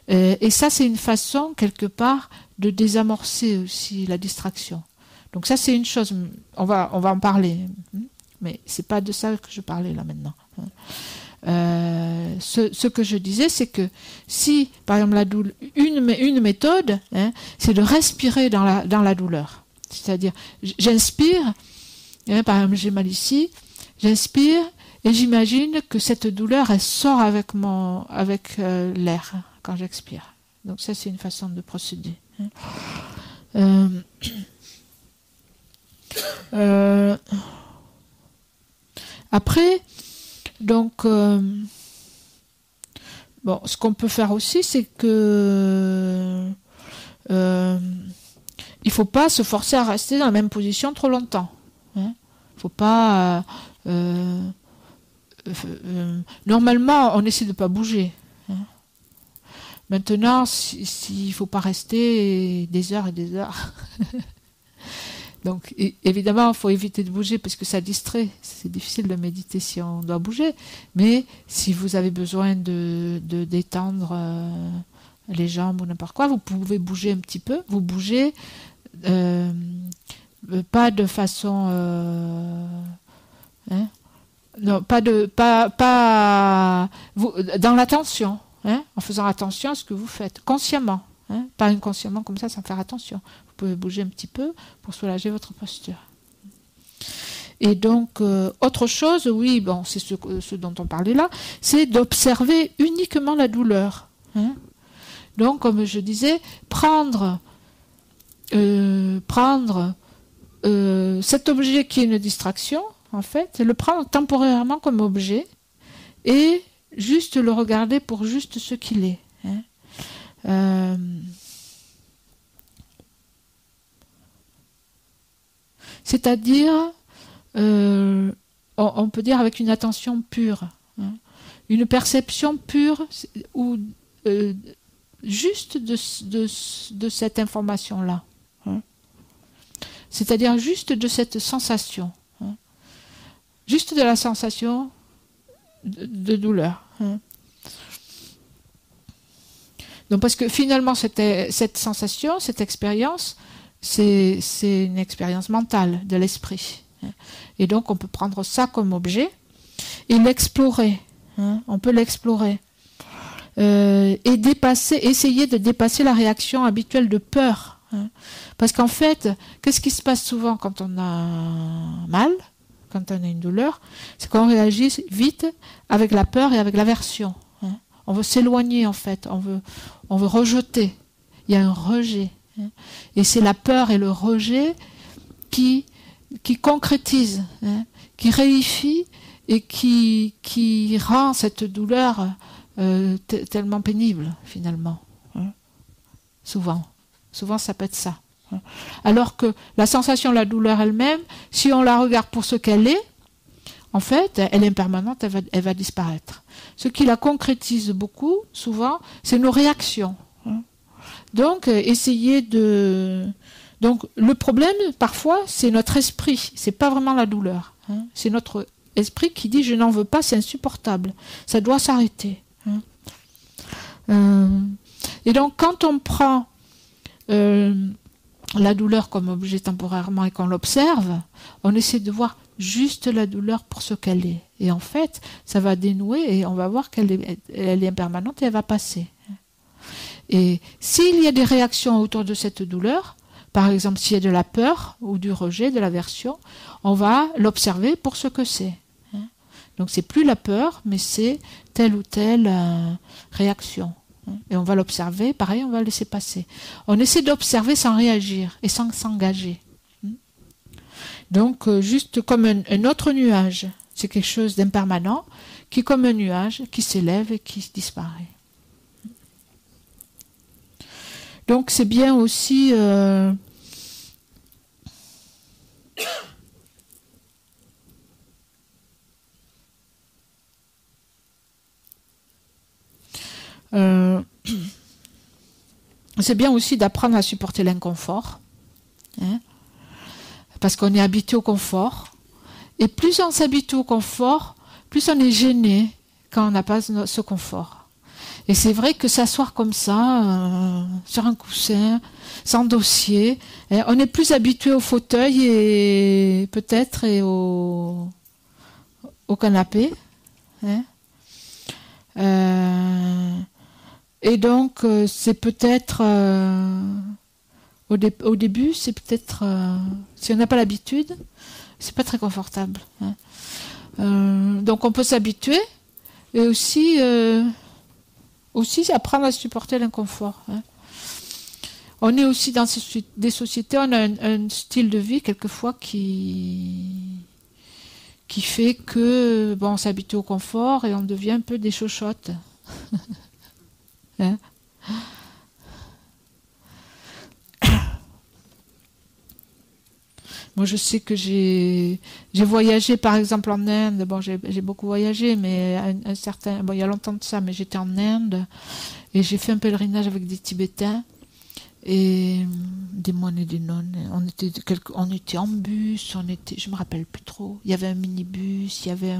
Et ça, c'est une façon, quelque part, de désamorcer aussi la distraction. Donc ça, c'est une chose. On va en parler. Mais c'est pas de ça que je parlais là maintenant. Ce que je disais, c'est que si, par exemple, une méthode, hein, c'est de respirer dans la douleur. C'est-à-dire, j'inspire, hein, par exemple, j'ai mal ici, j'inspire et j'imagine que cette douleur, elle sort avec l'air quand j'expire. Donc ça, c'est une façon de procéder. Hein. Après, donc, ce qu'on peut faire aussi, c'est que il faut pas se forcer à rester dans la même position trop longtemps. Hein. Faut pas. Normalement, on essaie de pas bouger. Hein. Maintenant, s'il faut pas rester des heures et des heures. Donc, évidemment, il faut éviter de bouger parce que ça distrait. C'est difficile de méditer si on doit bouger. Mais si vous avez besoin de détendre les jambes ou n'importe quoi, vous pouvez bouger un petit peu. Vous bougez pas de façon... non, dans l'attention. Hein, en faisant attention à ce que vous faites. Consciemment. Hein, pas inconsciemment comme ça, sans faire attention. Vous pouvez bouger un petit peu pour soulager votre posture. Et donc, autre chose, oui, c'est ce dont on parlait là, c'est d'observer uniquement la douleur. Hein. Donc, comme je disais, prendre cet objet qui est une distraction, en fait, le prendre temporairement comme objet et juste le regarder pour juste ce qu'il est. Hein. C'est-à-dire, on peut dire avec une attention pure, hein, une perception pure ou juste de cette information-là. Hein. C'est-à-dire juste de cette sensation. Hein. Juste de la sensation de douleur. Hein. Donc parce que finalement, cette sensation, cette expérience, c'est une expérience mentale de l'esprit. Et donc, on peut prendre ça comme objet et l'explorer. hein, on peut l'explorer. Et essayer de dépasser la réaction habituelle de peur. Hein. Parce qu'en fait, qu'est-ce qui se passe souvent quand on a mal, quand on a une douleur? C'est qu'on réagit vite avec la peur et avec l'aversion. Hein. On veut s'éloigner en fait, on veut rejeter. Il y a un rejet. Hein. Et c'est la peur et le rejet qui concrétise, hein, qui réifie et qui rend cette douleur tellement pénible, finalement. Hein. Souvent, ça peut être ça. Hein. Alors que la sensation de la douleur elle-même, si on la regarde pour ce qu'elle est, en fait, elle est impermanente, elle va disparaître. Ce qui la concrétise beaucoup, souvent, c'est nos réactions. Hein. Donc, Donc, le problème, parfois, c'est notre esprit. C'est pas vraiment la douleur. Hein. C'est notre esprit qui dit « je n'en veux pas, c'est insupportable. Ça doit s'arrêter. Hein. » Et donc, quand on prend la douleur comme objet temporairement et qu'on l'observe, on essaie de voir juste la douleur pour ce qu'elle est. Et en fait, ça va dénouer et on va voir qu'elle est impermanente et elle va passer. Et s'il y a des réactions autour de cette douleur, par exemple, s'il y a de la peur ou du rejet, de l'aversion, on va l'observer pour ce que c'est. Hein. Donc, c'est plus la peur, mais c'est telle ou telle réaction. Hein. Et on va l'observer, pareil, on va laisser passer. On essaie d'observer sans réagir et sans s'engager. Hein. Donc, juste comme un autre nuage. C'est quelque chose d'impermanent qui est comme un nuage qui s'élève et qui disparaît. Donc c'est bien aussi c'est bien aussi d'apprendre à supporter l'inconfort, hein, parce qu'on est habitué au confort. Et plus on s'habitue au confort, plus on est gêné quand on n'a pas ce confort. Et c'est vrai que s'asseoir comme ça, sur un coussin, sans dossier, on est plus habitué au fauteuil et peut-être au canapé. Hein. Et donc, c'est peut-être, au début, c'est peut-être, si on n'a pas l'habitude, c'est pas très confortable. Hein. Donc, on peut s'habituer et aussi apprendre à supporter l'inconfort. Hein. On est aussi dans des sociétés, on a un style de vie quelquefois qui fait que on s'habitue au confort et on devient un peu des chochottes. Hein. Moi, je sais que j'ai voyagé, par exemple, en Inde. Bon, j'ai beaucoup voyagé, mais il y a longtemps de ça, mais j'étais en Inde et j'ai fait un pèlerinage avec des Tibétains et des moines et des nonnes. On était en bus, je me rappelle plus trop. Il y avait un minibus, il y avait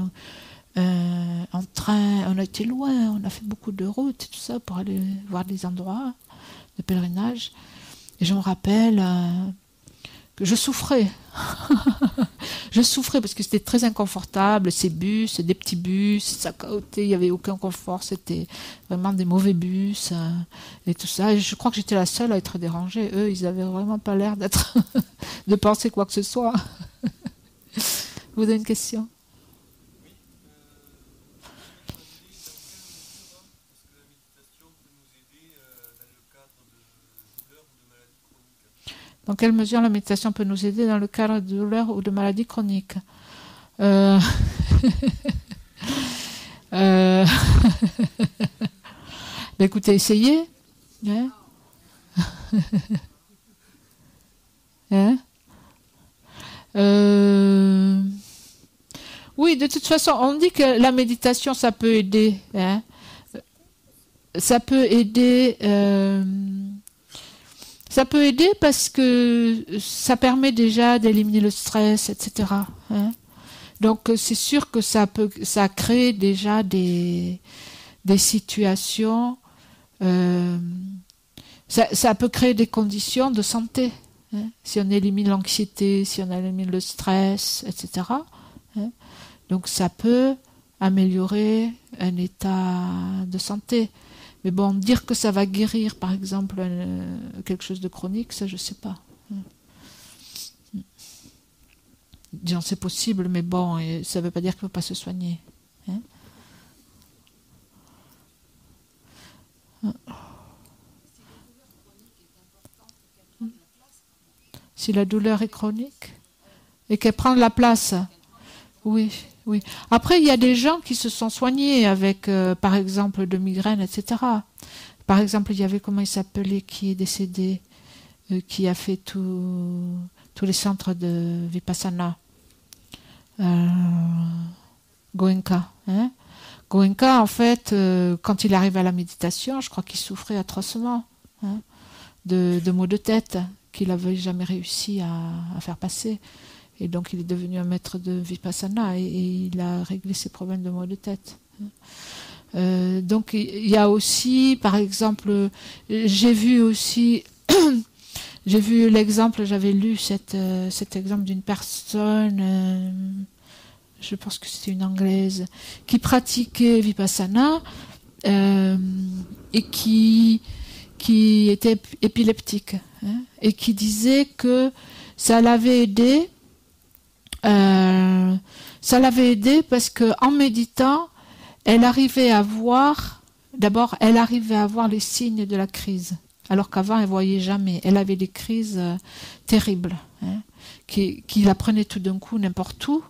un train. On a été loin, on a fait beaucoup de routes et tout ça pour aller voir des endroits de pèlerinage. Et je me rappelle que je souffrais. Je souffrais parce que c'était très inconfortable, ces bus, des petits bus, ça côté, il n'y avait aucun confort, c'était vraiment des mauvais bus et tout ça. Et je crois que j'étais la seule à être dérangée. Eux, ils n'avaient vraiment pas l'air d'être de penser quoi que ce soit. Vous avez une question? Dans quelle mesure la méditation peut nous aider dans le cadre de douleurs ou de maladies chroniques? Ben écoutez, essayez. Hein. Hein. Oui, de toute façon, on dit que la méditation, ça peut aider. Hein. Ça peut aider... Ça peut aider parce que ça permet déjà d'éliminer le stress, etc. Hein. Donc c'est sûr que ça crée déjà des situations, ça peut créer des conditions de santé. Hein. Si on élimine l'anxiété, si on élimine le stress, etc. Hein. Donc ça peut améliorer un état de santé. Mais bon, dire que ça va guérir, par exemple, quelque chose de chronique, ça, je sais pas. Disons, c'est possible, mais bon, ça ne veut pas dire qu'il ne faut pas se soigner. Hein. Si la douleur est chronique et qu'elle prend de la place, oui, oui. Après, il y a des gens qui se sont soignés avec, par exemple, de migraines, etc. Par exemple, il y avait, comment il s'appelait, qui est décédé, qui a fait tous les centres de Vipassana. Goenka. Hein. Goenka, en fait, quand il arrive à la méditation, je crois qu'il souffrait atrocement de maux de tête qu'il n'avait jamais réussi à faire passer. Et donc, il est devenu un maître de Vipassana et il a réglé ses problèmes de maux de tête. Donc, il y a aussi, par exemple, j'ai vu aussi... J'ai vu l'exemple, j'avais lu cet exemple d'une personne, je pense que c'était une Anglaise, qui pratiquait Vipassana et qui était épileptique et qui disait que ça l'avait aidé parce qu'en méditant, elle arrivait à voir, d'abord, elle arrivait à voir les signes de la crise. Alors qu'avant, elle ne voyait jamais. Elle avait des crises terribles, qui la prenaient tout d'un coup n'importe où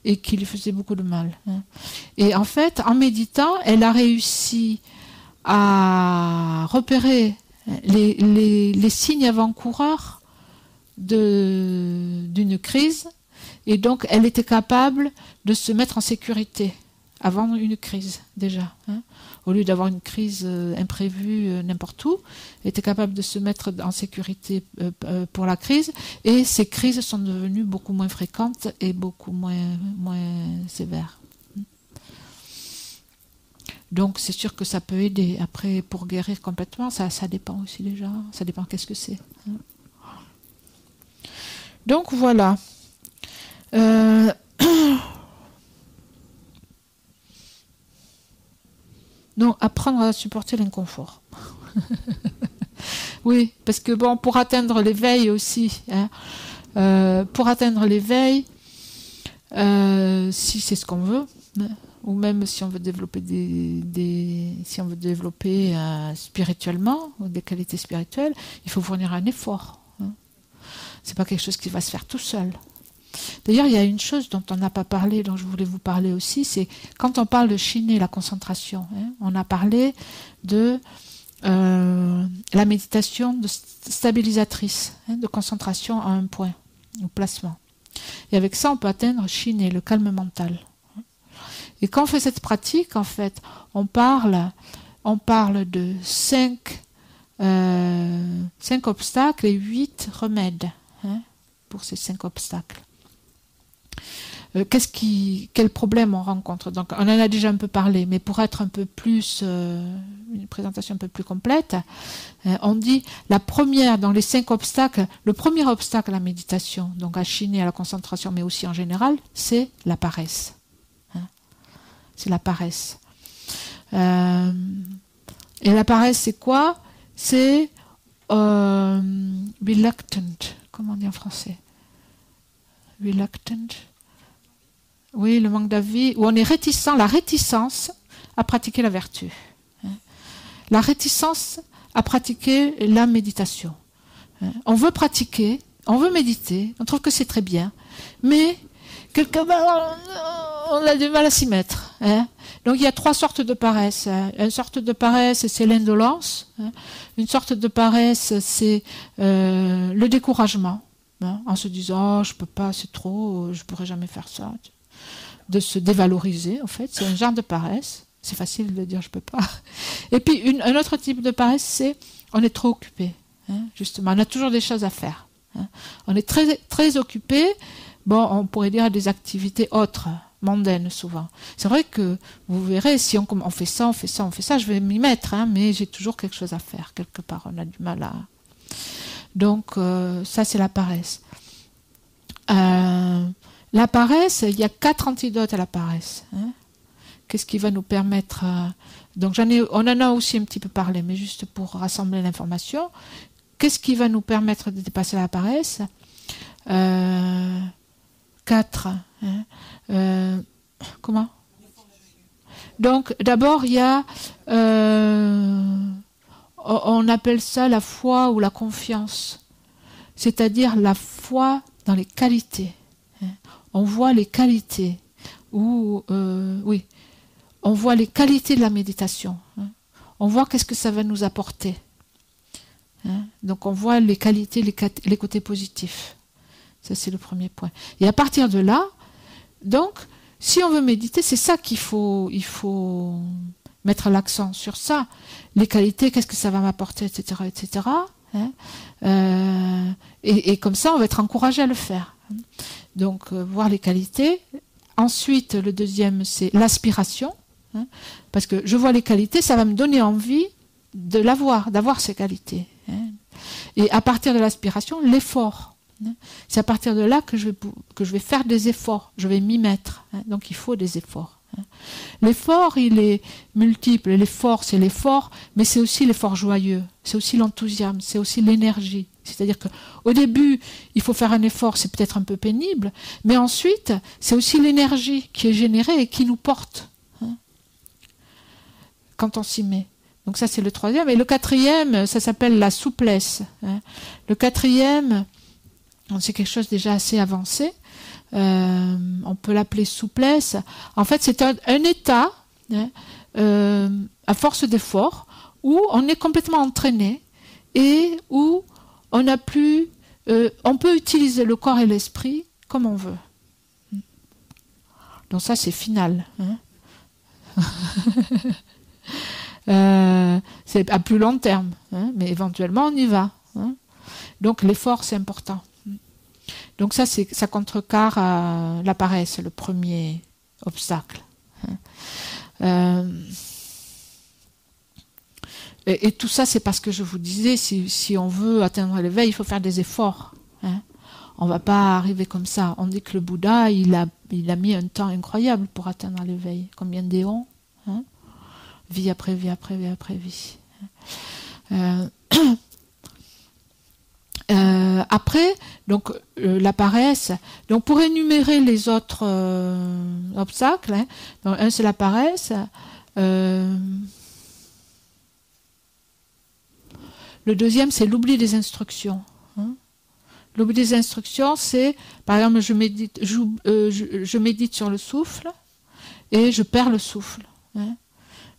et qui lui faisaient beaucoup de mal. Et en fait, en méditant, elle a réussi à repérer les signes avant-coureurs d'une crise, et donc elle était capable de se mettre en sécurité avant une crise, déjà. Au lieu d'avoir une crise imprévue n'importe où, elle était capable de se mettre en sécurité pour la crise, et ces crises sont devenues beaucoup moins fréquentes et beaucoup moins sévères. Donc c'est sûr que ça peut aider. Après, pour guérir complètement, ça dépend aussi déjà. Ça dépend qu'est-ce que c'est. Donc voilà. Donc, apprendre à supporter l'inconfort. Oui, parce que bon, pour atteindre l'éveil aussi, pour atteindre l'éveil, si c'est ce qu'on veut, ou même si on veut développer si on veut développer spirituellement, des qualités spirituelles, il faut fournir un effort. C'est pas quelque chose qui va se faire tout seul. D'ailleurs, il y a une chose dont on n'a pas parlé, dont je voulais vous parler aussi, c'est quand on parle de chiner la concentration, on a parlé de la méditation stabilisatrice, de concentration à un point, au placement. Et avec ça, on peut atteindre chiner, le calme mental. Et quand on fait cette pratique, en fait, on parle de 5 obstacles et 8 remèdes pour ces 5 obstacles. Quel problème on rencontre? Donc, on en a déjà un peu parlé, mais pour être un peu plus, une présentation un peu plus complète, on dit la première, dans les 5 obstacles, le premier obstacle à la méditation, donc à chiner, à la concentration, mais aussi en général, c'est la paresse. C'est la paresse. Et la paresse, c'est quoi? C'est reluctant. Comment on dit en français? Reluctant. Oui, le manque d'avis, où on est réticent, la réticence à pratiquer la vertu. La réticence à pratiquer la méditation. On veut pratiquer, on veut méditer, on trouve que c'est très bien, mais quelque part, on a du mal à s'y mettre. Donc il y a 3 sortes de paresse. Une sorte de paresse, c'est l'indolence. Une sorte de paresse, c'est le découragement. En se disant, oh, je peux pas, c'est trop, je pourrais jamais faire ça. De se dévaloriser, en fait, c'est un genre de paresse. C'est facile de dire je peux pas. Et puis un autre type de paresse, c'est on est trop occupé. Justement, on a toujours des choses à faire. On est très très occupé. Bon, on pourrait dire des activités autres, mondaines souvent. C'est vrai que vous verrez, si on fait ça, je vais m'y mettre, mais j'ai toujours quelque chose à faire quelque part. On a du mal à. Donc ça, c'est la paresse. La paresse, il y a 4 antidotes à la paresse. qu'est-ce qui va nous permettre... donc on en a aussi un petit peu parlé, mais juste pour rassembler l'information. Qu'est-ce qui va nous permettre de dépasser la paresse? 4. Comment? Donc, d'abord, il y a... on appelle ça la foi ou la confiance. C'est-à-dire la foi dans les qualités. On voit les qualités. Oui. On voit les qualités de la méditation. On voit qu'est-ce que ça va nous apporter. Donc, on voit les qualités, les côtés positifs. Ça, c'est le premier point. Et à partir de là, donc, si on veut méditer, c'est ça il faut mettre l'accent sur ça. Les qualités, qu'est-ce que ça va m'apporter, etc., etc. Et comme ça, on va être encouragé à le faire. Donc, voir les qualités. Ensuite, le deuxième, c'est l'aspiration. Parce que je vois les qualités, ça va me donner envie de d'avoir ces qualités. Et à partir de l'aspiration, l'effort. C'est à partir de là que je vais faire des efforts, je vais m'y mettre. Donc il faut des efforts. L'effort, il est multiple. L'effort, c'est l'effort, mais c'est aussi l'effort joyeux, c'est aussi l'enthousiasme, c'est aussi l'énergie. C'est-à-dire qu'au début, il faut faire un effort, c'est peut-être un peu pénible, mais ensuite, c'est aussi l'énergie qui est générée et qui nous porte quand on s'y met. Donc ça, c'est le troisième. Et le quatrième, ça s'appelle la souplesse. Le quatrième... c'est quelque chose déjà assez avancé. On peut l'appeler souplesse. En fait, c'est un état, à force d'effort, où on est complètement entraîné et où on a plus, on peut utiliser le corps et l'esprit comme on veut. Donc ça, c'est final. C'est à plus long terme, mais éventuellement, on y va. Donc l'effort, c'est important. Donc ça contrecarre la paresse, le premier obstacle. Et tout ça, c'est parce que je vous disais, si on veut atteindre l'éveil, il faut faire des efforts. On ne va pas arriver comme ça. On dit que le Bouddha, il a mis un temps incroyable pour atteindre l'éveil. Combien d'éons, vie après vie après vie après vie. Après, donc la paresse. Donc pour énumérer les autres obstacles, donc un c'est la paresse. Le deuxième c'est l'oubli des instructions. L'oubli des instructions, c'est par exemple je médite sur le souffle et je perds le souffle.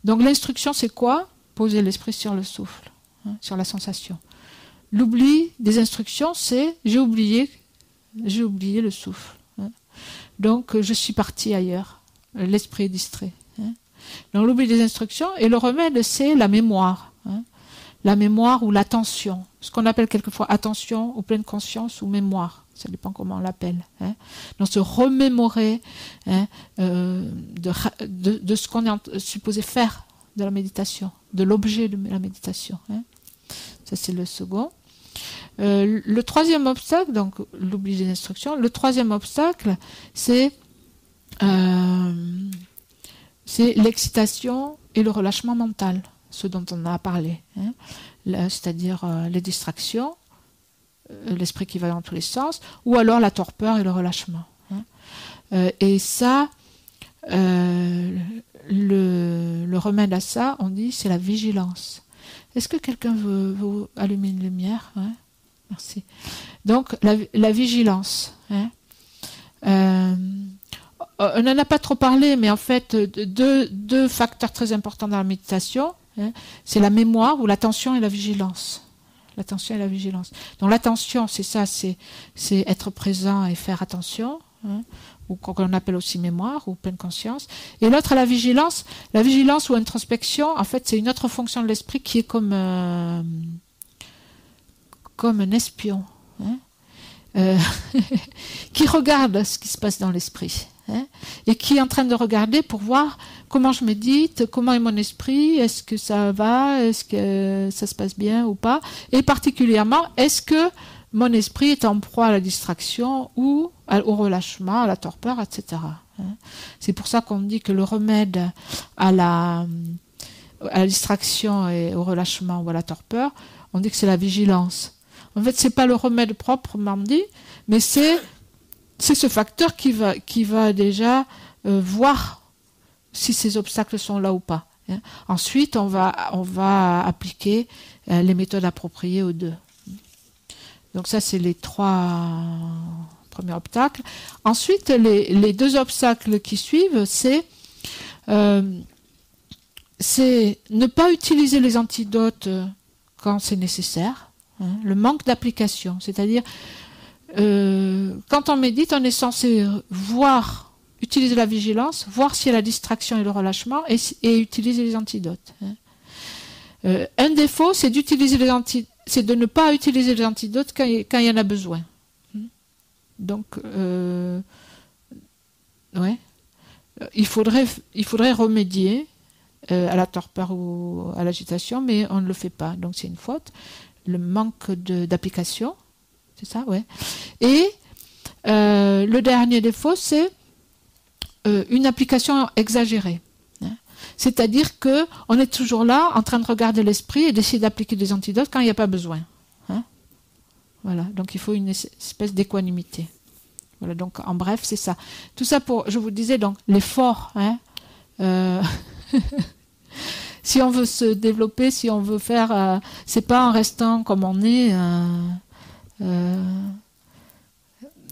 Donc l'instruction c'est quoi? Poser l'esprit sur le souffle, sur la sensation. L'oubli des instructions, c'est j'ai oublié le souffle. Donc je suis parti ailleurs. L'esprit est distrait. Donc l'oubli des instructions. Et le remède, c'est la mémoire. La mémoire ou l'attention. Ce qu'on appelle quelquefois attention ou pleine conscience ou mémoire. Ça dépend comment on l'appelle. Donc se remémorer de ce qu'on est supposé faire de la méditation, de l'objet de la méditation. Ça, c'est le second. Le troisième obstacle, donc l'oubli des instructions, le troisième obstacle, c'est l'excitation et le relâchement mental, ce dont on a parlé. C'est-à-dire les distractions, l'esprit qui va dans tous les sens, ou alors la torpeur et le relâchement. Et ça, le remède à ça, on dit, c'est la vigilance. Est-ce que quelqu'un veut allumer une lumière? Merci. Donc, la vigilance. On n'en a pas trop parlé, mais en fait, deux facteurs très importants dans la méditation, c'est la mémoire ou l'attention et la vigilance. L'attention et la vigilance. Donc, l'attention, c'est ça, c'est être présent et faire attention, ou qu'on appelle aussi mémoire ou pleine conscience. Et l'autre, la vigilance ou introspection, en fait, c'est une autre fonction de l'esprit qui est comme un espion, qui regarde ce qui se passe dans l'esprit, et qui est en train de regarder pour voir comment je médite, comment est mon esprit, est-ce que ça va, est-ce que ça se passe bien ou pas, et particulièrement, est-ce que mon esprit est en proie à la distraction ou au relâchement, à la torpeur, etc. Hein. C'est pour ça qu'on dit que le remède à la distraction et au relâchement ou à la torpeur, on dit que c'est la vigilance. En fait, c'est pas le remède proprement dit, mais c'est ce facteur qui va déjà voir si ces obstacles sont là ou pas. Hein. Ensuite, on va appliquer les méthodes appropriées aux deux. Donc ça, c'est les 3 premiers obstacles. Ensuite, les 2 obstacles qui suivent, c'est ne pas utiliser les antidotes quand c'est nécessaire. Hein, le manque d'application, c'est-à-dire quand on médite, on est censé utiliser la vigilance, voir s'il y a la distraction et le relâchement, et utiliser les antidotes. Hein. Un défaut, c'est de ne pas utiliser les antidotes quand il y en a besoin. Donc, ouais, il faudrait remédier à la torpeur ou à l'agitation, mais on ne le fait pas, donc c'est une faute. Le manque d'application, c'est ça, ouais. Et le dernier défaut, c'est une application exagérée. Hein. C'est-à-dire qu'on est toujours là, en train de regarder l'esprit et d'essayer d'appliquer des antidotes quand il n'y a pas besoin. Hein. Voilà, donc il faut une espèce d'équanimité. Voilà, donc en bref, c'est ça. Tout ça pour, je vous disais, donc l'effort, hein, si on veut se développer, si on veut faire, c'est pas en restant comme on est,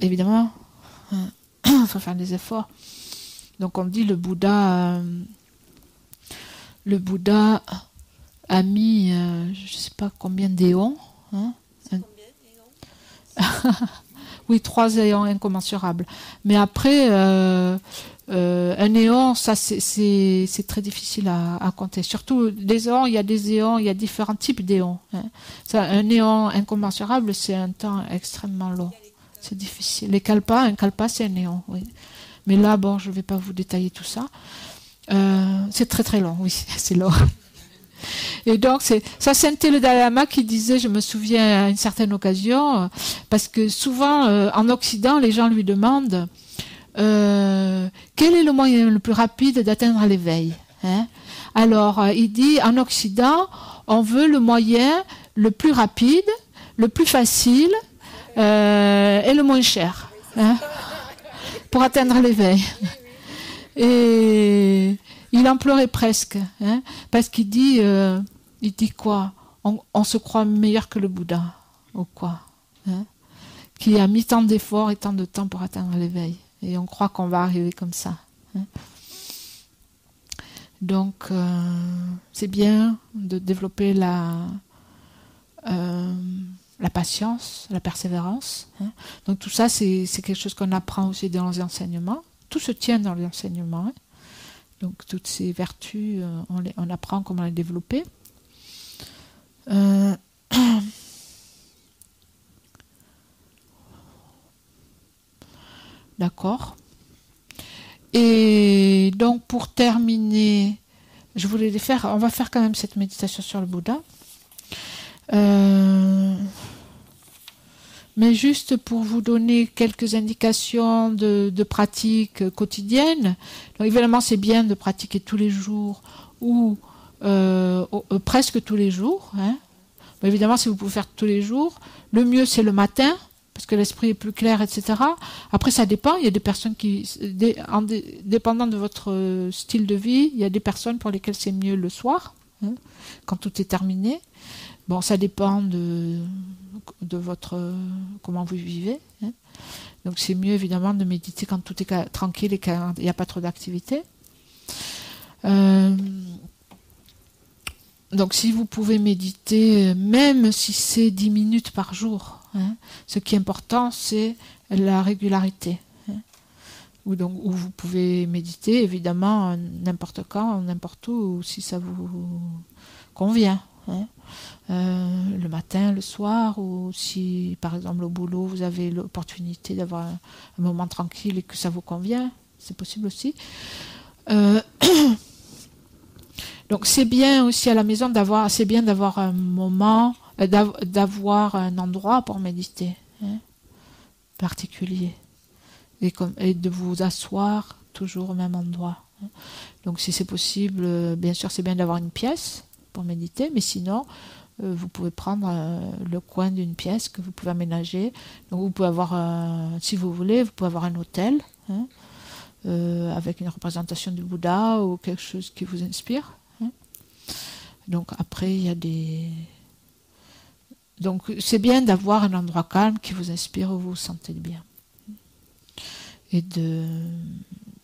évidemment, il faut faire des efforts. Donc on dit le Bouddha a mis, je sais pas combien d'éons. Hein, oui, 3 éons incommensurables. Mais après, un éon, ça c'est très difficile à compter. Surtout des éons, il y a différents types d'éons. Hein. Un éon incommensurable, c'est un temps extrêmement long. C'est difficile. Un kalpa, c'est un éon, oui. Mais là, bon, je ne vais pas vous détailler tout ça. C'est très très long, oui, c'est long. Et donc, ça c'était le Dalai Lama qui disait, je me souviens à une certaine occasion, parce que souvent, en Occident, les gens lui demandent quel est le moyen le plus rapide d'atteindre l'éveil, hein? Alors, il dit, en Occident, on veut le moyen le plus rapide, le plus facile et le moins cher, hein, pour atteindre l'éveil. Et il en pleurait presque, hein, parce qu'il dit, quoi, on se croit meilleur que le Bouddha, ou quoi, hein, qui a mis tant d'efforts et tant de temps pour atteindre l'éveil. Et on croit qu'on va arriver comme ça. Hein. Donc, c'est bien de développer la patience, la persévérance. Hein. Donc tout ça, c'est quelque chose qu'on apprend aussi dans les enseignements. Tout se tient dans les enseignements. Hein. Donc toutes ces vertus, on apprend comment les développer. D'accord. Et donc pour terminer, on va faire quand même cette méditation sur le Bouddha. Mais juste pour vous donner quelques indications de pratique quotidienne. Donc évidemment, c'est bien de pratiquer tous les jours ou presque tous les jours. Hein. Mais évidemment, si vous pouvez faire tous les jours, le mieux c'est le matin, parce que l'esprit est plus clair, etc. Après, ça dépend. Il y a des personnes dépendant de votre style de vie, il y a des personnes pour lesquelles c'est mieux le soir, hein, quand tout est terminé. Bon, ça dépend de comment vous vivez. Hein. Donc c'est mieux évidemment de méditer quand tout est tranquille et qu'il n'y a pas trop d'activité. Donc si vous pouvez méditer, même si c'est 10 minutes par jour, hein, ce qui est important, c'est la régularité. Hein, où vous pouvez méditer, évidemment, n'importe quand, n'importe où, si ça vous convient. Hein. Le matin, le soir, ou si par exemple au boulot vous avez l'opportunité d'avoir un moment tranquille et que ça vous convient, c'est possible aussi. Donc c'est bien aussi à la maison d'avoir un moment, d'avoir un endroit pour méditer, hein, particulier, et de vous asseoir toujours au même endroit. Donc si c'est possible, bien sûr c'est bien d'avoir une pièce pour méditer, mais sinon vous pouvez prendre le coin d'une pièce que vous pouvez aménager. Donc vous pouvez avoir, si vous voulez, vous pouvez avoir un autel, hein, avec une représentation du Bouddha ou quelque chose qui vous inspire. Hein. Donc après il y a des... Donc c'est bien d'avoir un endroit calme qui vous inspire où vous vous sentez bien. Et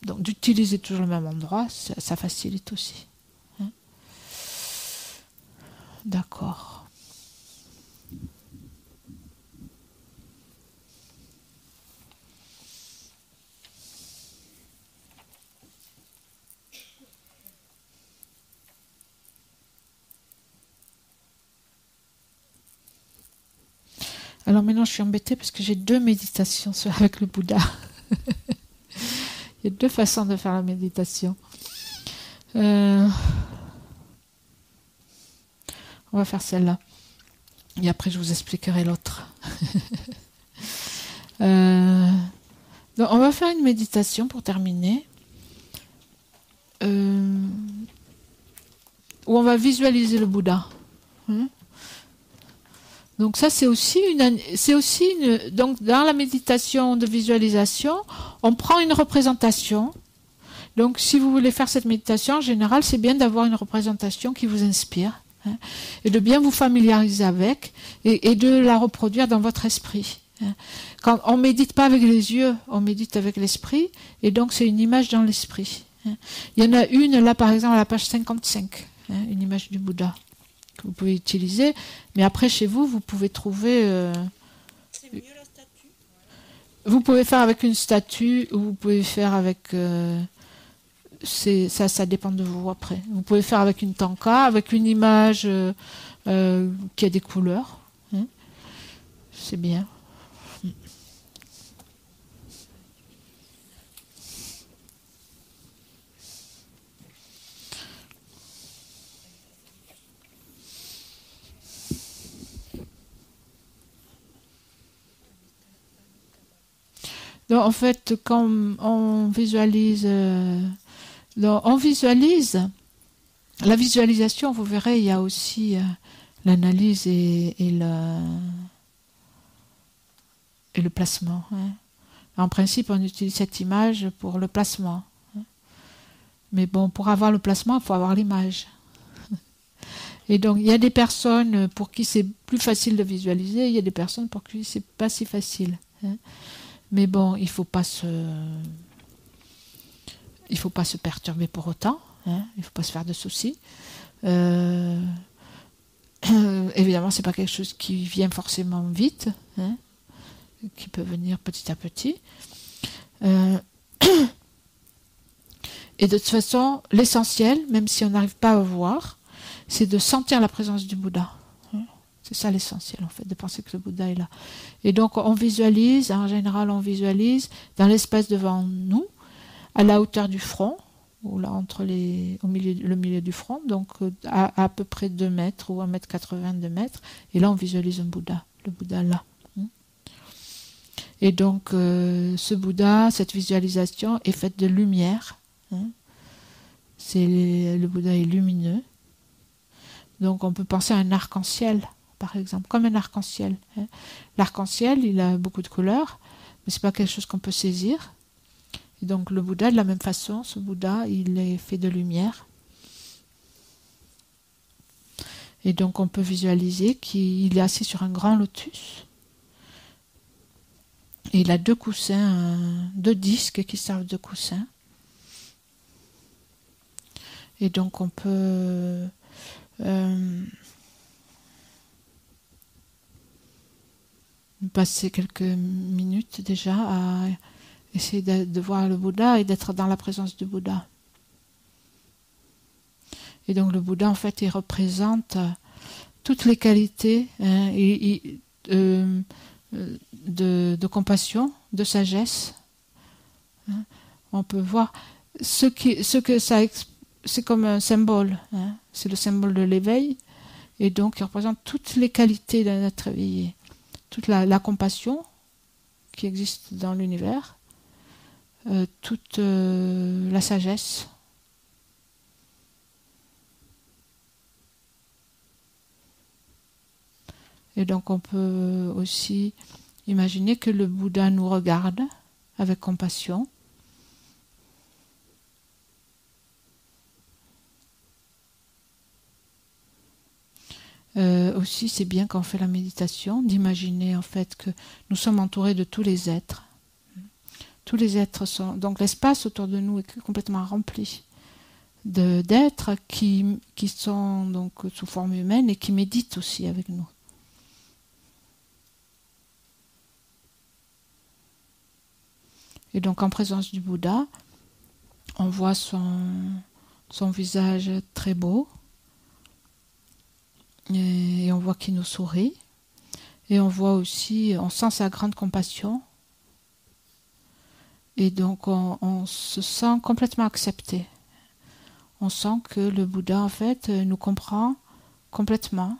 donc d'utiliser toujours le même endroit, ça facilite aussi. Hein. D'accord. Alors maintenant je suis embêtée parce que j'ai 2 méditations avec le Bouddha. Il y a 2 façons de faire la méditation. On va faire celle-là. Et après, je vous expliquerai l'autre. Donc, on va faire une méditation pour terminer. Où on va visualiser le Bouddha. Donc ça, c'est aussi donc dans la méditation de visualisation, on prend une représentation. Donc si vous voulez faire cette méditation, en général, c'est bien d'avoir une représentation qui vous inspire, hein, et de bien vous familiariser avec, et de la reproduire dans votre esprit. Hein. Quand on médite pas avec les yeux, on médite avec l'esprit, et donc c'est une image dans l'esprit. Hein. Il y en a une là, par exemple, à la page 55, hein, une image du Bouddha que vous pouvez utiliser, mais après chez vous, vous pouvez trouver... C'est mieux la statue. Vous pouvez faire avec une statue, ou vous pouvez faire avec... ça dépend de vous après. Vous pouvez faire avec une tanka, avec une image qui a des couleurs. Hein. C'est bien. Donc, en fait, quand on visualise, la visualisation, vous verrez, il y a aussi l'analyse et le placement. Hein. En principe, on utilise cette image pour le placement. Hein. Mais bon, pour avoir le placement, il faut avoir l'image. Et donc, il y a des personnes pour qui c'est plus facile de visualiser, il y a des personnes pour qui c'est pas si facile. Hein. Mais bon, il faut pas se perturber pour autant. Hein, il ne faut pas se faire de soucis. Évidemment, c'est pas quelque chose qui vient forcément vite, hein, qui peut venir petit à petit. Et de toute façon, l'essentiel, même si on n'arrive pas à voir, c'est de sentir la présence du Bouddha. C'est ça l'essentiel, en fait, de penser que le Bouddha est là. Et donc, on visualise, en général, on visualise dans l'espace devant nous, à la hauteur du front, ou là, le milieu du front, donc à peu près 2 mètres ou 1,80 m, 2 mètres. Et là, on visualise un Bouddha, le Bouddha là. Et donc, ce Bouddha, cette visualisation est faite de lumière. Le Bouddha est lumineux. Donc, on peut penser à un arc-en-ciel, par exemple, comme un arc-en-ciel. L'arc-en-ciel, il a beaucoup de couleurs, mais c'est pas quelque chose qu'on peut saisir. Et donc le Bouddha, de la même façon, ce Bouddha, il est fait de lumière. Et donc on peut visualiser qu'il est assis sur un grand lotus. Et il a 2 coussins, 2 disques qui servent de coussins. Et donc on peut... passer quelques minutes déjà à essayer de voir le Bouddha et d'être dans la présence du Bouddha. Et donc le Bouddha, en fait, il représente toutes les qualités de compassion, de sagesse. On peut voir ce que ça c'est comme un symbole. C'est le symbole de l'éveil. Et donc, il représente toutes les qualités d'un être éveillé. Toute la compassion qui existe dans l'univers, toute la sagesse. Et donc on peut aussi imaginer que le Bouddha nous regarde avec compassion. Aussi, c'est bien quand on fait la méditation d'imaginer en fait que nous sommes entourés de tous les êtres. Tous les êtres sont... Donc l'espace autour de nous est complètement rempli d'êtres qui sont donc sous forme humaine et qui méditent aussi avec nous. Et donc en présence du Bouddha, on voit son visage très beau et on voit qu'il nous sourit et on voit aussi, on sent sa grande compassion et donc on se sent complètement accepté. On sent que le Bouddha en fait nous comprend complètement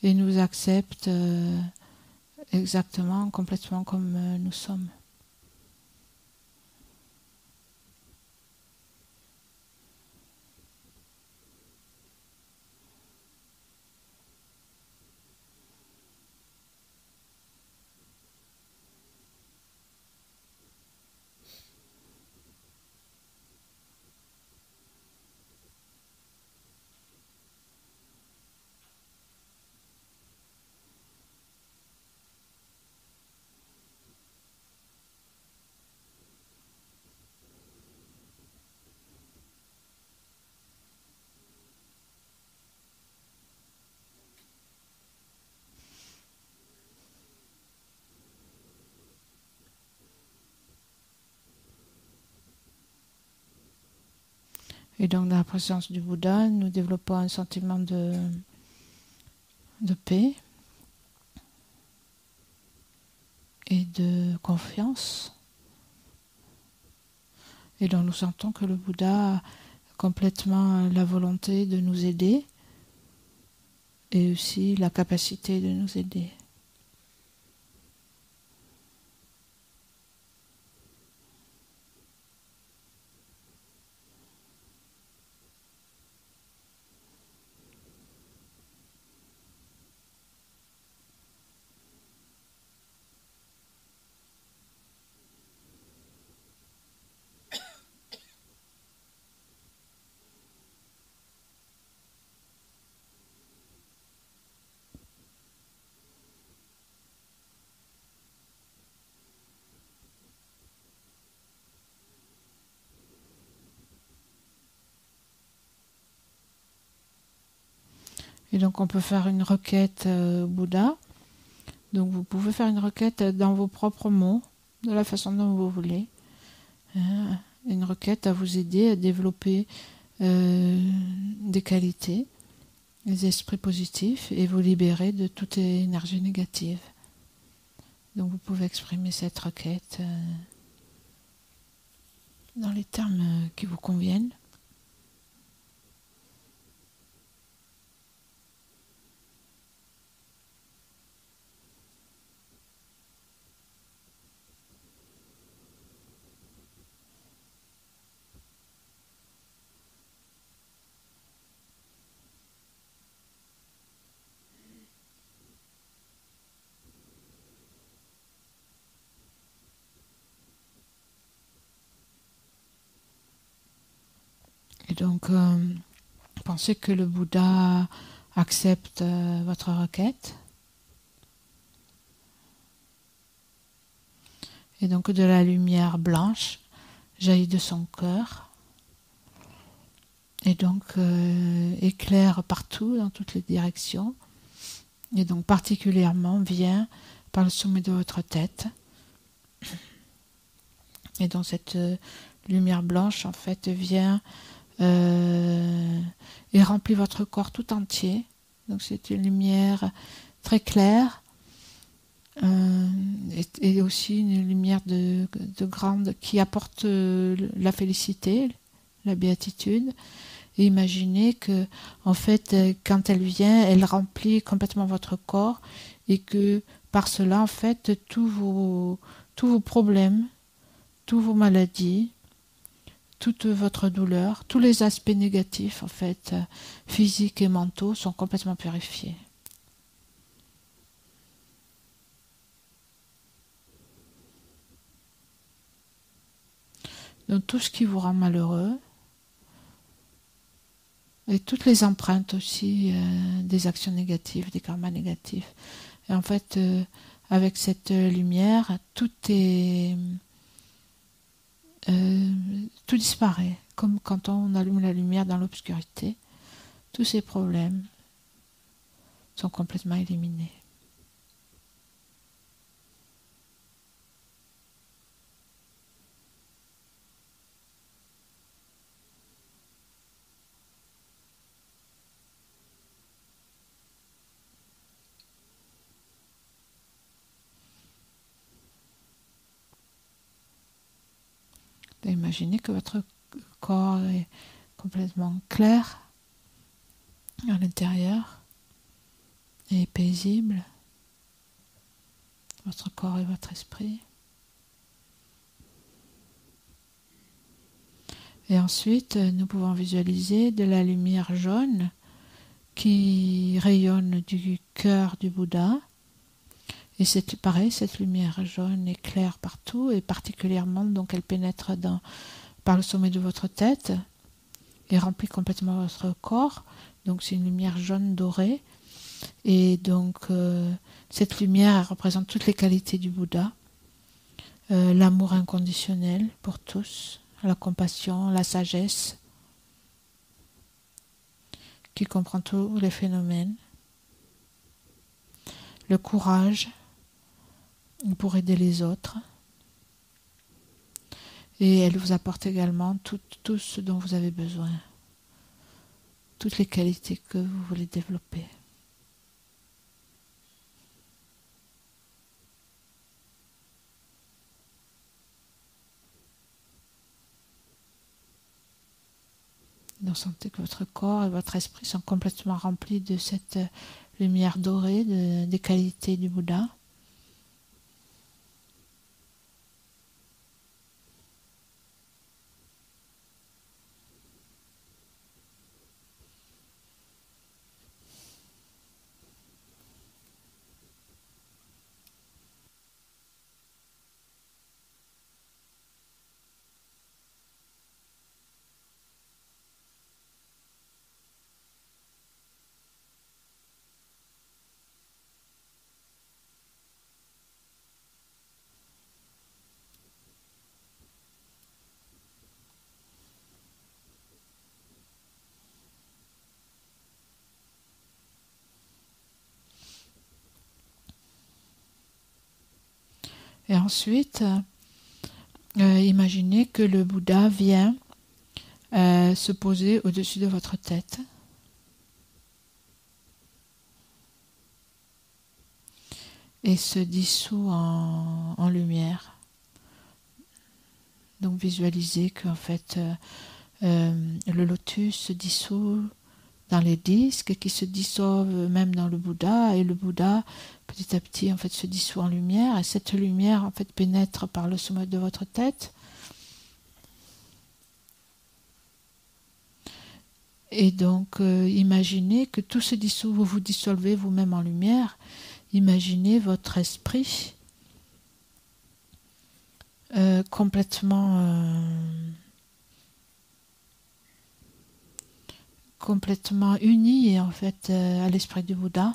et nous accepte exactement, complètement comme nous sommes. Et donc dans la présence du Bouddha, nous développons un sentiment de paix et de confiance. Et donc nous sentons que le Bouddha a complètement la volonté de nous aider et aussi la capacité de nous aider. Et donc on peut faire une requête au Bouddha. Donc vous pouvez faire une requête dans vos propres mots, de la façon dont vous voulez. Une requête à vous aider à développer des qualités, des esprits positifs et vous libérer de toute énergie négative. Donc vous pouvez exprimer cette requête dans les termes qui vous conviennent. Et donc, pensez que le Bouddha accepte votre requête. Et donc de la lumière blanche jaillit de son cœur. Et donc éclaire partout, dans toutes les directions. Et donc particulièrement vient par le sommet de votre tête. Et donc cette lumière blanche en fait vient et remplit votre corps tout entier. Donc c'est une lumière très claire et aussi une lumière de grande qui apporte la félicité, la béatitude. Et imaginez que en fait quand elle vient, elle remplit complètement votre corps et que par cela en fait tous tous vos problèmes, toutes vos maladies, toute votre douleur, tous les aspects négatifs en fait, physiques et mentaux sont complètement purifiés. Donc tout ce qui vous rend malheureux et toutes les empreintes aussi des actions négatives, des karmas négatifs. Et en fait, avec cette lumière, tout disparaît, comme quand on allume la lumière dans l'obscurité. Tous ces problèmes sont complètement éliminés. Imaginez que votre corps est complètement clair à l'intérieur et paisible, votre corps et votre esprit. Et ensuite, nous pouvons visualiser de la lumière jaune qui rayonne du cœur du Bouddha. Et c'est pareil, cette lumière jaune est claire partout et particulièrement, donc elle pénètre par le sommet de votre tête et remplit complètement votre corps. Donc c'est une lumière jaune dorée. Et donc cette lumière elle représente toutes les qualités du Bouddha. L'amour inconditionnel pour tous, la compassion, la sagesse, qui comprend tous les phénomènes, le courage pour aider les autres. Et elle vous apporte également tout ce dont vous avez besoin, toutes les qualités que vous voulez développer. Donc sentez que votre corps et votre esprit sont complètement remplis de cette lumière dorée, des qualités du Bouddha. Et ensuite, imaginez que le Bouddha vient se poser au-dessus de votre tête. Et se dissout en lumière. Donc visualisez qu'en fait le lotus se dissout dans les disques qui se dissolvent même dans le Bouddha et le Bouddha petit à petit en fait se dissout en lumière et cette lumière en fait pénètre par le sommet de votre tête et donc imaginez que tout se dissout, vous vous dissolvez vous-même en lumière. Imaginez votre esprit complètement uni en fait à l'esprit du Bouddha.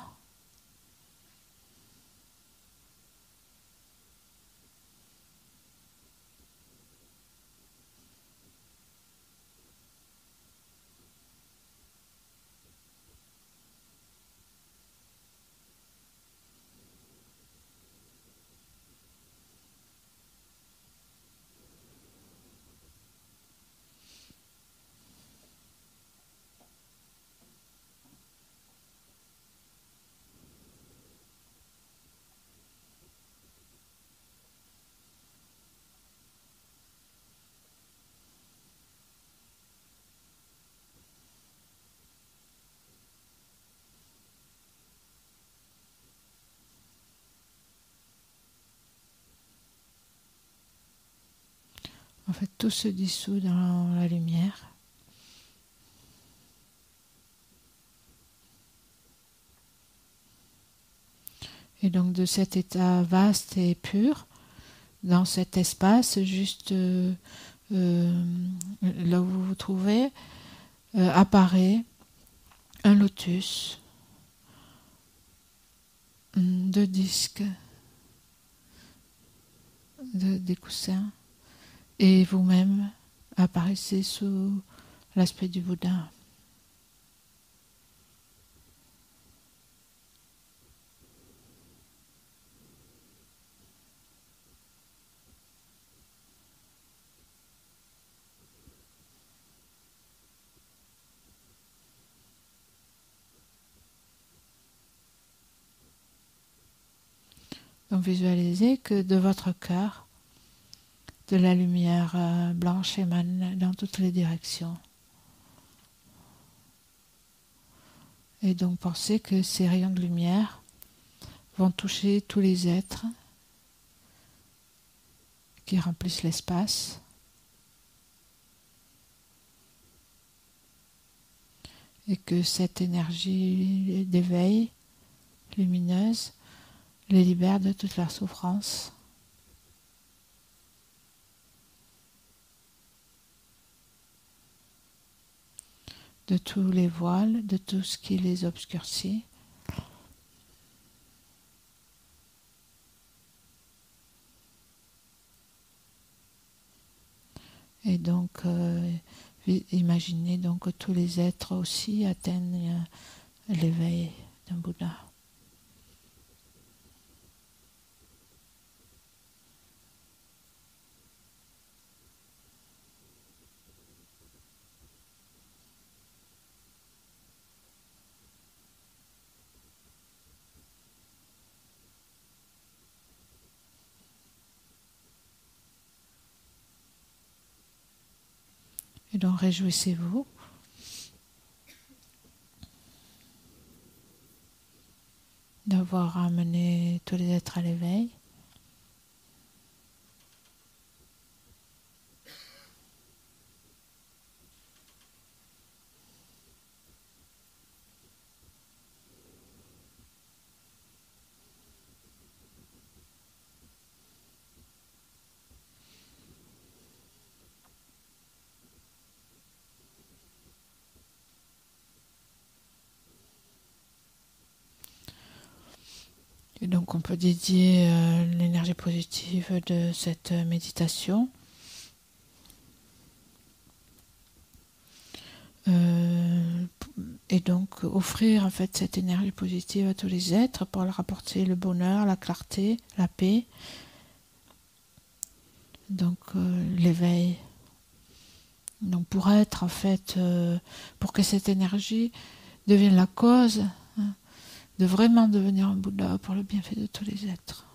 En fait, tout se dissout dans la lumière. Et donc de cet état vaste et pur, dans cet espace, juste là où vous vous trouvez, apparaît un lotus, deux disques, des coussins, et vous-même apparaissez sous l'aspect du Bouddha. Donc visualisez que de votre cœur, de la lumière blanche émane dans toutes les directions. Et donc pensez que ces rayons de lumière vont toucher tous les êtres qui remplissent l'espace. Et que cette énergie d'éveil lumineuse les libère de toute leur souffrance. De tous les voiles, de tout ce qui les obscurcit. Et donc, imaginez donc que tous les êtres aussi atteignent l'éveil d'un Bouddha. Et donc réjouissez-vous d'avoir amené tous les êtres à l'éveil. Et donc on peut dédier l'énergie positive de cette méditation et donc offrir en fait cette énergie positive à tous les êtres pour leur apporter le bonheur, la clarté, la paix, donc l'éveil. Donc pour être en fait, pour que cette énergie devienne la cause de vraiment devenir un Bouddha pour le bienfait de tous les êtres.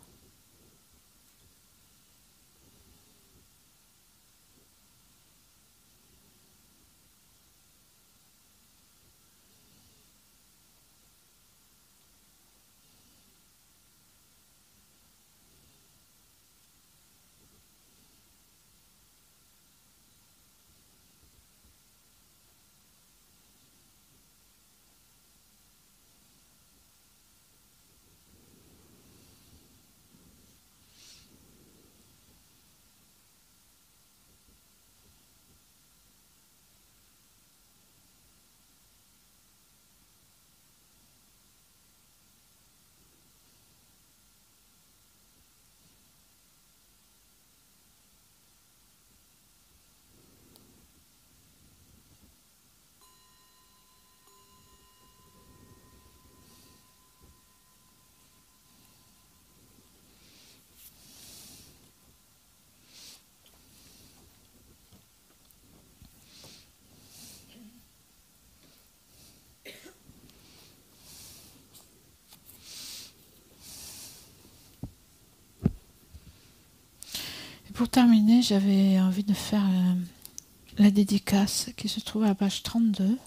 Pour terminer, j'avais envie de faire la dédicace qui se trouve à la page 32.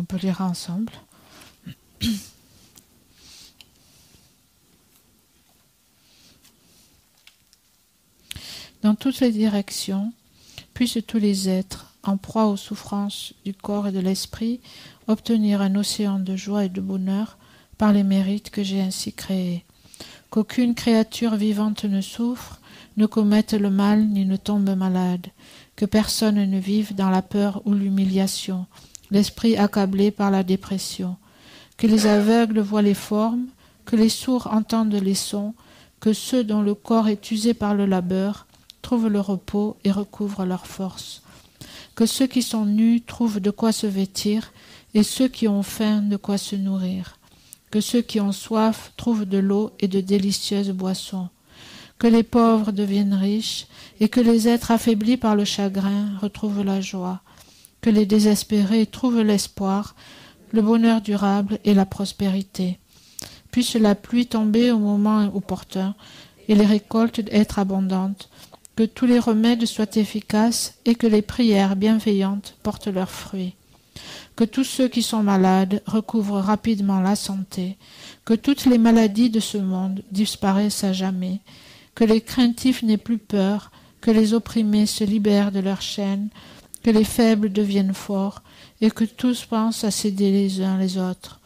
on peut lire ensemble. Dans toutes les directions, puissent tous les êtres, en proie aux souffrances du corps et de l'esprit, obtenir un océan de joie et de bonheur par les mérites que j'ai ainsi créés. Qu'aucune créature vivante ne souffre, ne commette le mal ni ne tombe malade, que personne ne vive dans la peur ou l'humiliation, l'esprit accablé par la dépression, que les aveugles voient les formes, que les sourds entendent les sons, que ceux dont le corps est usé par le labeur trouvent le repos et recouvrent leur force, que ceux qui sont nus trouvent de quoi se vêtir et ceux qui ont faim de quoi se nourrir, que ceux qui ont soif trouvent de l'eau et de délicieuses boissons, que les pauvres deviennent riches et que les êtres affaiblis par le chagrin retrouvent la joie, que les désespérés trouvent l'espoir, le bonheur durable et la prospérité. Puisse la pluie tomber au moment opportun et les récoltes être abondantes, que tous les remèdes soient efficaces et que les prières bienveillantes portent leurs fruits. Que tous ceux qui sont malades recouvrent rapidement la santé, que toutes les maladies de ce monde disparaissent à jamais, que les craintifs n'aient plus peur, que les opprimés se libèrent de leurs chaînes, que les faibles deviennent forts et que tous pensent à s'aider les uns les autres.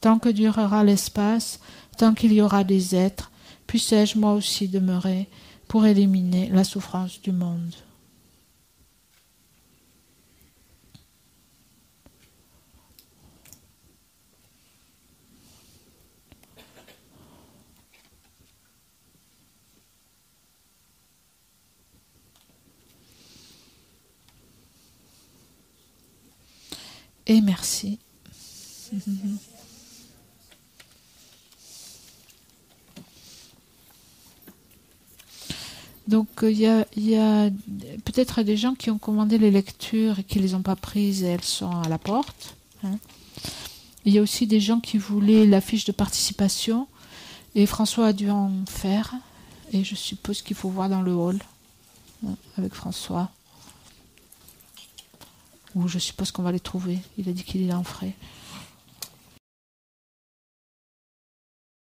Tant que durera l'espace, tant qu'il y aura des êtres, puissé-je moi aussi demeurer pour éliminer la souffrance du monde. Et merci. Donc il y a peut-être des gens qui ont commandé les lectures et qui ne les ont pas prises et elles sont à la porte. Il y a aussi des gens qui voulaient la fiche de participation et François a dû en faire et je suppose qu'il faut voir dans le hall avec François. Ou je suppose qu'on va les trouver. Il a dit qu'il en ferait.